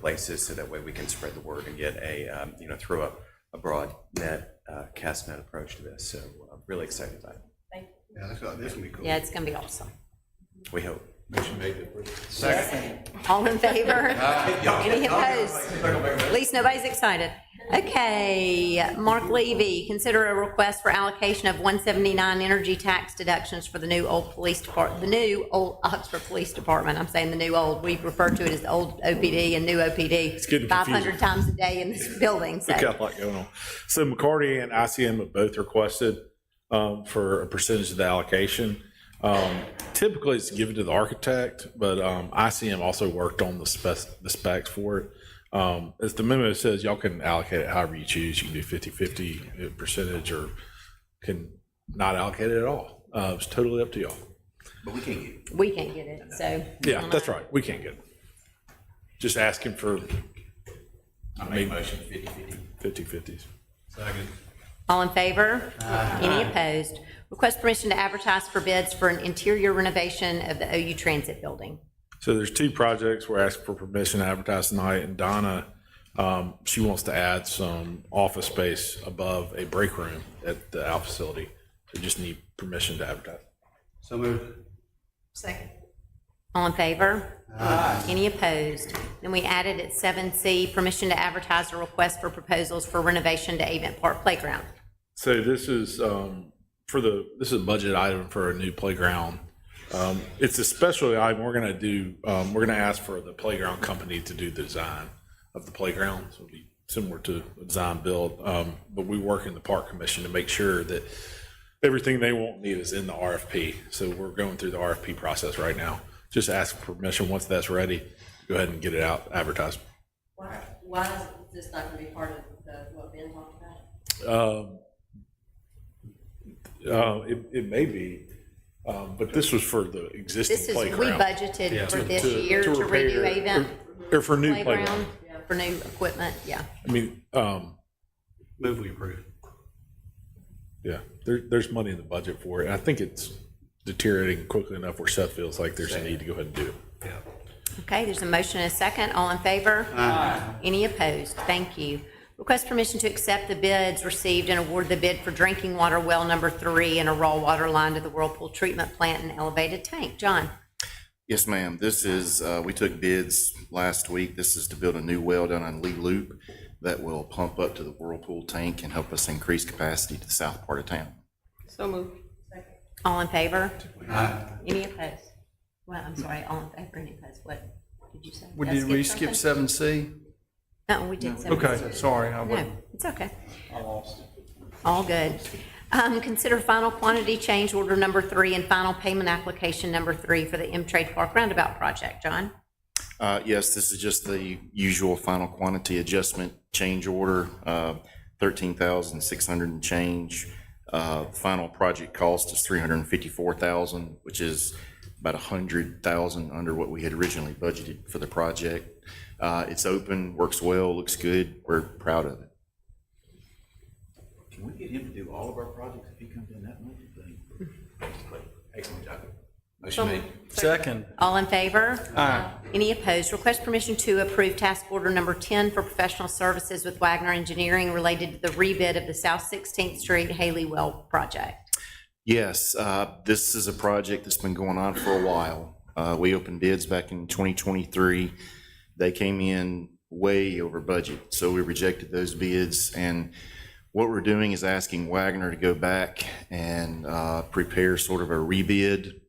places, so that way we can spread the word and get a through a broad net cast net approach to this. So I'm really excited about it. Yeah, this is gonna be cool. Yeah, it's going to be awesome. We hope. Motion made to approve. Second. All in favor? Any opposed? At least nobody's excited. Okay, Mark Levy, consider a request for allocation of 179 energy tax deductions for the new old police department, the new old Oxford Police Department. I'm saying the new old. We refer to it as the old OPD and new OPD. 500 times a day in this building. So. We got a lot going on. So McCarty and ICM have both requested for a percentage of the allocation. Typically it's given to the architect, but ICM also worked on the specs for it. As the memo says, y'all can allocate it however you choose. You can do 50-50 percentage, or can not allocate it at all. It's totally up to y'all. But we can't get it. We can't get it, so. Yeah, that's right. We can't get it. Just asking for I make a motion 50-50. 50-50s. Second. All in favor? Any opposed? Request permission to advertise for bids for an interior renovation of the OU Transit Building. So there's two projects we're asking for permission to advertise tonight, and Donna, she wants to add some office space above a break room at the Alpha facility. So just need permission to advertise. So moved. Second. All in favor? Any opposed? Then we added at 7C, permission to advertise a request for proposals for renovation to Avent Park Playground. So this is this is a budget item for a new playground. It's a specialty item. We're gonna ask for the playground company to do the design of the playground. So it'll be similar to a design build. But we work in the park commission to make sure that everything they won't need is in the RFP. So we're going through the RFP process right now. Just ask for permission. Once that's ready, go ahead and get it out, advertised. Why is this not going to be part of what Ben talked about? It may be, but this was for the existing This is, playground. we budgeted for this year to repair, redo Avent or for new Playground, playground. for new equipment, yeah. I mean, Move we approve. yeah, there's money in the budget for it. And I think it's deteriorating quickly enough where Seth feels like there's a need to go ahead and do it. Yeah. Okay, there's a motion and a second. All in favor? Any opposed? Thank you. Request permission to accept the bids received and award the bid for drinking water well number 3 and a raw water line to the Whirlpool Treatment Plant and elevated tank. John? Yes, ma'am. This is, we took bids last week. This is to build a new well down on Lee Loop that will pump up to the Whirlpool tank and help us increase capacity to the south part of town. So moved. All in favor? Any opposed? Well, I'm sorry, all in favor, any opposed? What did you say? Did we skip 7C? No, we did 7C. Okay, sorry. No, it's okay. I lost it. All good. Consider final quantity change order number 3 and final payment application number 3 for the M-Trade Park Roundabout project. John? Yes, this is just the usual final quantity adjustment change order, 13,600 and change. Final project cost is 354,000, which is about 100,000 under what we had originally budgeted for the project. It's open, works well, looks good. We're proud of it. Can we get him to do all of our projects if he comes in that much? Excellent job. Motion made. Second. All in favor? Aye. Any opposed? Request permission to approve task order number 10 for professional services with Wagner Engineering related to the rebid of the South 16th Street Haley Well project. Yes, this is a project that's been going on for a while. We opened bids back in 2023. They came in way over budget, so we rejected those bids. And what we're doing is asking Wagner to go back and prepare sort of a rebid.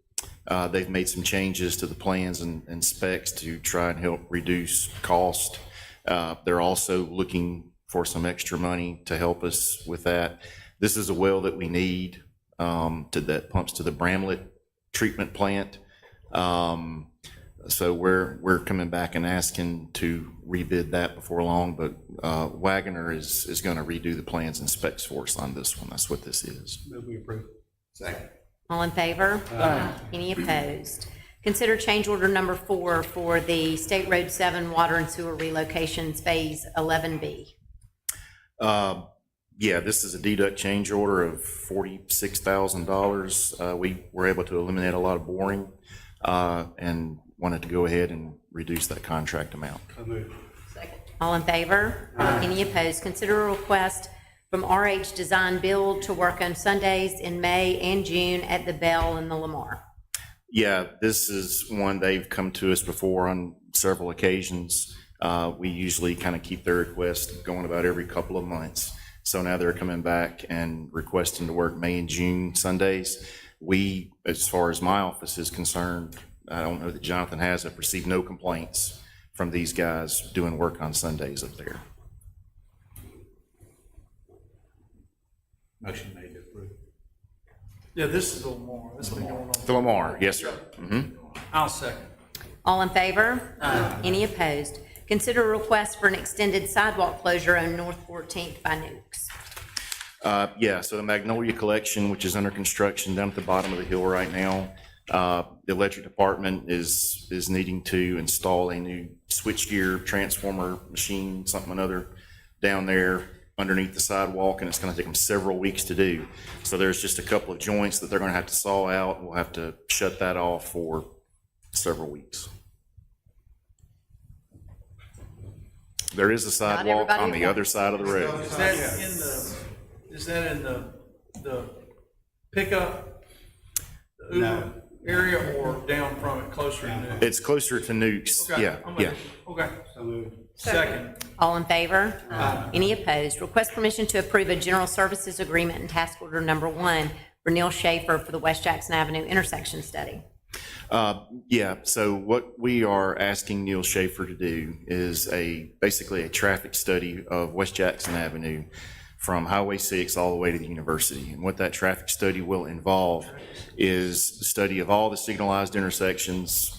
They've made some changes to the plans and specs to try and help reduce cost. They're also looking for some extra money to help us with that. This is a well that we need that pumps to the Bramlett treatment plant. So we're coming back and asking to rebid that before long, but Wagoner is going to redo the plans and specs for us on this one. That's what this is. Move we approve. Second. All in favor? Any opposed? Consider change order number 4 for the State Road 7 Water and Sewer Relocations Phase 11B. Yeah, this is a deduct change order of $46,000. We were able to eliminate a lot of boring and wanted to go ahead and reduce that contract amount. So moved. All in favor? Any opposed? Consider a request from RH Design Build to work on Sundays in May and June at the Bell and the Lamar. Yeah, this is one they've come to us before on several occasions. We usually kind of keep their request going about every couple of months. So now they're coming back and requesting to work May and June Sundays. We, as far as my office is concerned, I don't know that Jonathan has, I've received no complaints from these guys doing work on Sundays up there. Motion made to approve. Yeah, this is a little more, this has been going on. The Lamar, yes, sir. I'll second. All in favor? Any opposed? Consider a request for an extended sidewalk closure on North 14th by Nukes. Yeah, so the Magnolia Collection, which is under construction down at the bottom of the hill right now, the electric department is needing to install a new switchgear transformer machine, something or another, down there underneath the sidewalk, and it's going to take them several weeks to do. So there's just a couple of joints that they're going to have to saw out. We'll have to shut that off for several weeks. There is a sidewalk on the other side of the road. Is that in the pickup, the Uber area, or down from it, closer to Nukes? It's closer to Nukes, Okay, yeah, I'm with yeah. you. Okay. So moved. Second. All in favor? Any opposed? Request permission to approve a general services agreement and task order number 1 for Neil Schaefer for the West Jackson Avenue intersection study. Yeah, so what we are asking Neil Schaefer to do is basically a traffic study of West Jackson Avenue from Highway 6 all the way to the university. And what that traffic study will involve is the study of all the signalized intersections,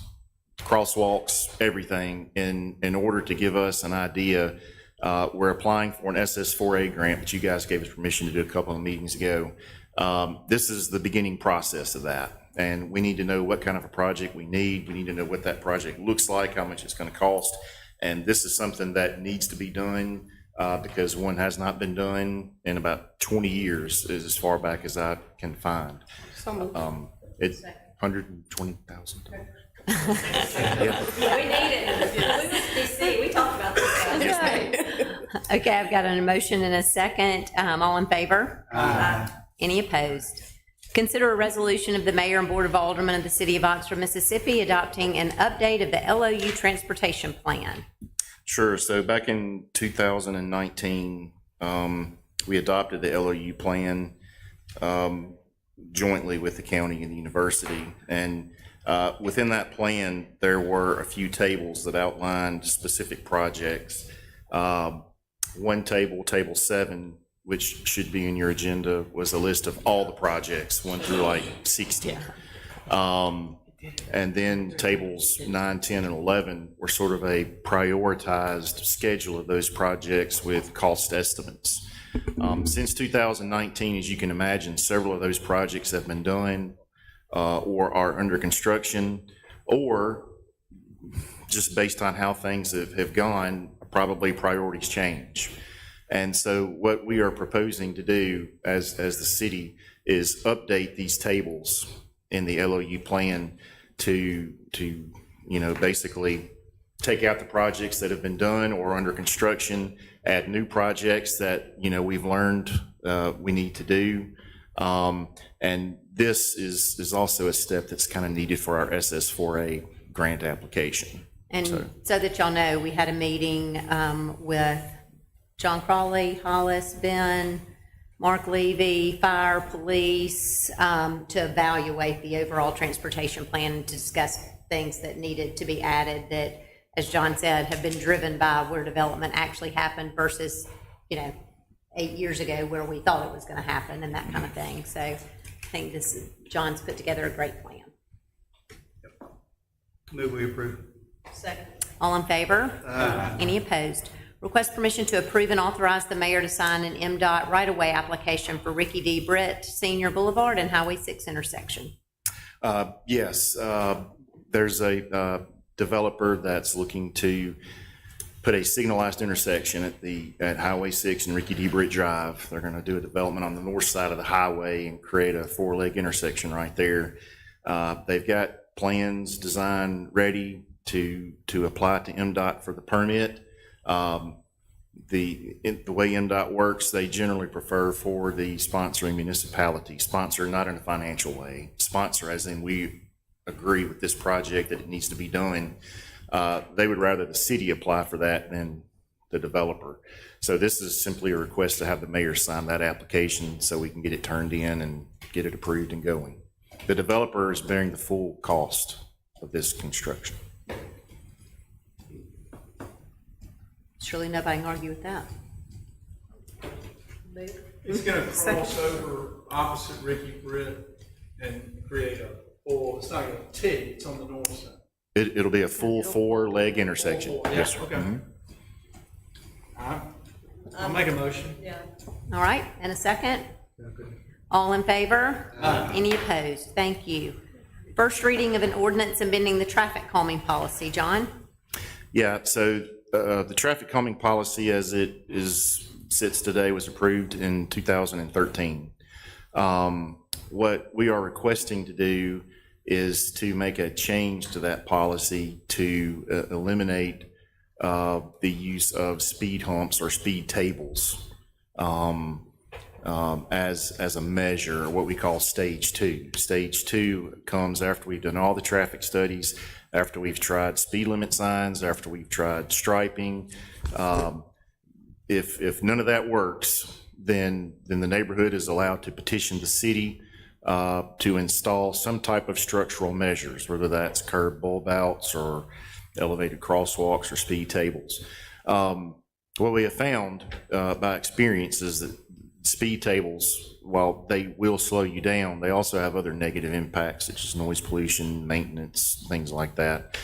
crosswalks, everything, in order to give us an idea. We're applying for an SS4A grant, which you guys gave us permission to do a couple of meetings ago. This is the beginning process of that. And we need to know what kind of a project we need. We need to know what that project looks like, how much it's going to cost. And this is something that needs to be done because one has not been done in about 20 years, is as far back as I can find. It's $120,000. Yeah. We need it. We went to DC, we talked about this. Okay, I've got an motion and a second. All in favor? Any opposed? Consider a resolution of the Mayor and Board of Aldermen of the City of Oxford, Mississippi, adopting an update of the LOU Transportation Plan. Sure. So back in 2019, we adopted the LOU plan jointly with the county and the university. And within that plan, there were a few tables that outlined specific projects. One table, table 7, which should be in your agenda, was a list of all the projects, 1 through like 60. And then tables 9, 10, and 11 were sort of a prioritized schedule of those projects with cost estimates. Since 2019, as you can imagine, several of those projects have been done or are under construction, or just based on how things have gone, probably priorities change. And so what we are proposing to do as the city is update these tables in the LOU plan to basically take out the projects that have been done or under construction, add new projects that, we've learned we need to do. And this is also a step that's kind of needed for our SS4A grant application. And so that y'all know, we had a meeting with John Crawley, Hollis, Ben, Mark Levy, Fire, Police, to evaluate the overall transportation plan and to discuss things that needed to be added that, as John said, have been driven by where development actually happened versus, 8 years ago where we thought it was going to happen and that kind of thing. So I think John's put together a great plan. Move we approve. Second. All in favor? Any opposed? Request permission to approve and authorize the mayor to sign an MDOT right-of-way application for Ricky D. Britt Senior Boulevard and Highway 6 intersection. Yes, there's a developer that's looking to put a signalized intersection at Highway 6 and Ricky D. Britt Drive. They're going to do a development on the north side of the highway and create a four-leg intersection right there. They've got plans, design ready to apply to MDOT for the permit. The way MDOT works, they generally prefer for the sponsoring municipality. Sponsor not in a financial way. Sponsor as in we agree with this project that it needs to be done. They would rather the city apply for that than the developer. So this is simply a request to have the mayor sign that application so we can get it turned in and get it approved and going. The developer is bearing the full cost of this construction. Surely nobody can argue with that. It's gonna cross over opposite Ricky Britt and create a full, it's not gonna T, it's on the north side. It'll be a full four-leg intersection. Yes, sir. Okay. Mhm. I'll make a motion. Yeah. All right, and a second? All in favor? Any opposed? Thank you. First reading of an ordinance amending the traffic calming policy. John? Yeah, so the traffic calming policy as it sits today was approved in 2013. What we are requesting to do is to make a change to that policy to eliminate the use of speed humps or speed tables as a measure, what we call stage two. Stage two comes after we've done all the traffic studies, after we've tried speed limit signs, after we've tried striping. If none of that works, then the neighborhood is allowed to petition the city to install some type of structural measures, whether that's curb bulb outs or elevated crosswalks or speed tables. What we have found by experience is that speed tables, while they will slow you down, they also have other negative impacts such as noise pollution, maintenance, things like that.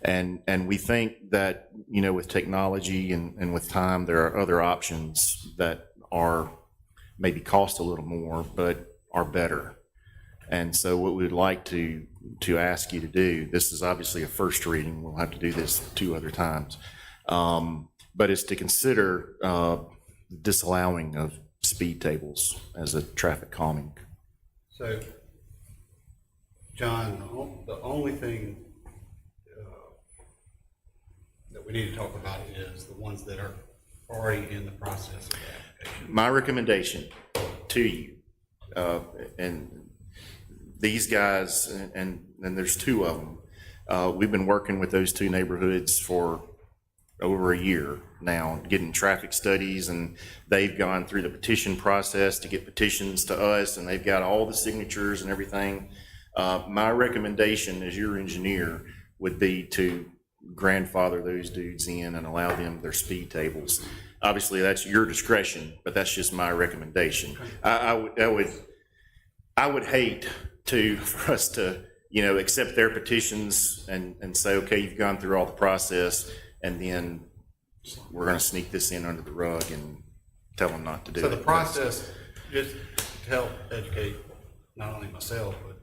And we think that, with technology and with time, there are other options that are maybe cost a little more, but are better. And so what we'd like to ask you to do, this is obviously a first reading, we'll have to do this 2 other times, but is to consider disallowing of speed tables as a traffic calming. So, John, the only thing that we need to talk about is the ones that are already in the process of the application. My recommendation to you, and these guys, and there's 2 of them, we've been working with those 2 neighborhoods for over a year now, getting traffic studies, and they've gone through the petition process to get petitions to us, and they've got all the signatures and everything. My recommendation as your engineer would be to grandfather those dudes in and allow them their speed tables. Obviously, that's your discretion, but that's just my recommendation. I would hate for us to, accept their petitions and say, okay, you've gone through all the process, and then we're going to sneak this in under the rug and tell them not to do it. So the process, just to help educate not only myself, but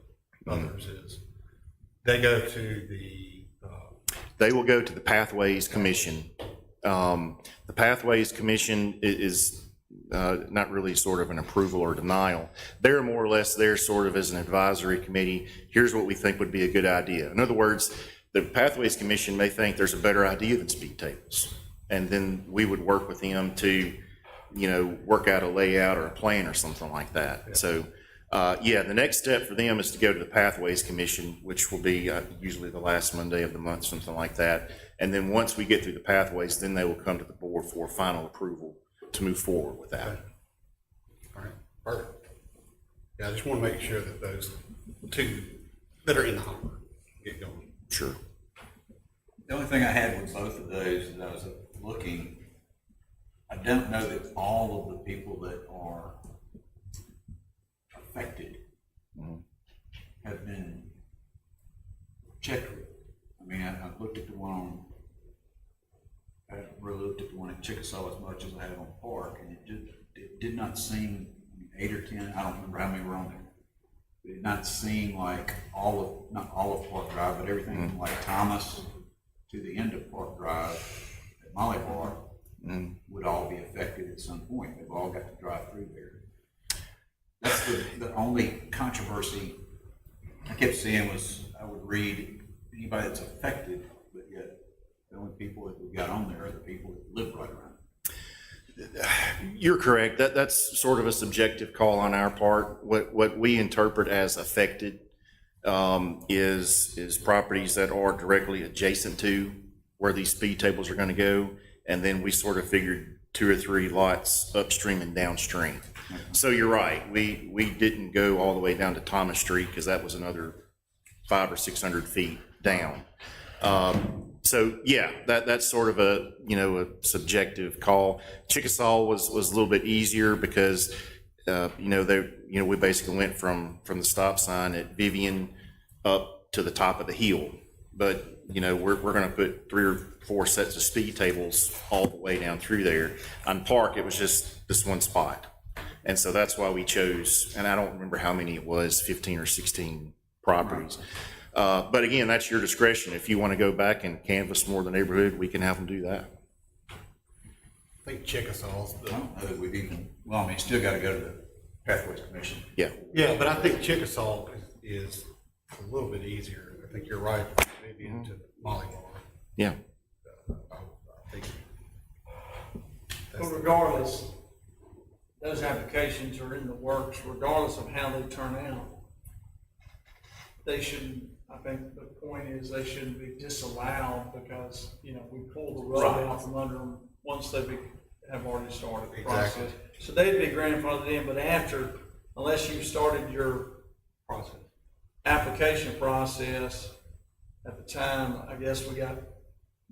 others, is they go to they will go to the Pathways Commission. The Pathways Commission is not really sort of an approval or denial. They're more or less there sort of as an advisory committee. Here's what we think would be a good idea. In other words, the Pathways Commission may think there's a better idea than speed tables. And then we would work with them to, work out a layout or a plan or something like that. Yeah. So, the next step for them is to go to the Pathways Commission, which will be usually the last Monday of the month, something like that. And then once we get through the pathways, then they will come to the board for final approval to move forward with that. Okay. All right, perfect. Yeah, I just want to make sure that those 2 that are in the hopper get going. Sure. The only thing I had with both of those is I was looking, I don't know that all of the people that are affected have been checked with. I mean, I looked at the one on, I haven't really looked at the one at Chickasaw as much as I have on Park, and it did not seem, 8 or 10, I don't remember how many were on there. It did not seem like not all of Park Drive, but everything from like Thomas to the end of Park Drive at Molly Bar would all be affected at some point. They've all got to drive through there. That's the only controversy I kept seeing was, I would read anybody that's affected, but yet the only people that we got on there are the people that live right around. You're correct. That's sort of a subjective call on our part. What we interpret as affected is properties that are directly adjacent to where these speed tables are gonna go. And then we sort of figured 2 or 3 lots upstream and downstream. So you're right. We didn't go all the way down to Thomas Street because that was another 500 or 600 feet down. So yeah, that's sort of a subjective call. Chickasaw was a little bit easier because we basically went from the stop sign at Vivian up to the top of the hill. But we're going to put 3 or 4 sets of speed tables all the way down through there. On Park, it was just this one spot, and so that's why we chose. And I don't remember how many it was, 15 or 16 properties. But again, that's your discretion. If you want to go back and canvass more of the neighborhood, we can have them do that. I think Chickasaw's, I don't know that we've still got to go to the Pathways Commission. Yeah. yeah, but I think Chickasaw is a little bit easier. I think you're right, maybe into Molly Bar. Yeah. I think But regardless, those applications are in the works, regardless of how they turn out. They shouldn't, I think the point is they shouldn't be disallowed because, we pull the rug out from under them once they have already started the process. So they'd be grandfathered in, but after, unless you started your process, application process at the time, I guess we got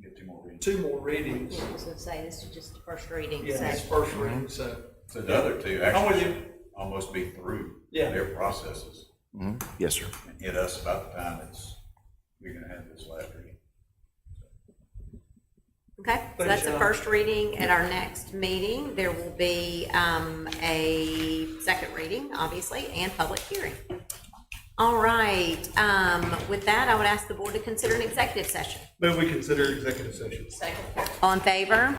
Get 2 more readings. 2 more readings. Yeah, I was gonna say, this is just the first reading. Yeah, so- it's first reading, so. So the other 2 I'm with actually you. almost be through Yeah. their processes Yes, sir. and hit us about the time we're gonna have this last reading. Okay, so that's the first reading. At our next meeting, there will be a second reading, obviously, and public hearing. All right, with that, I would ask the board to consider an executive session. Move we consider executive session. Second. All in favor?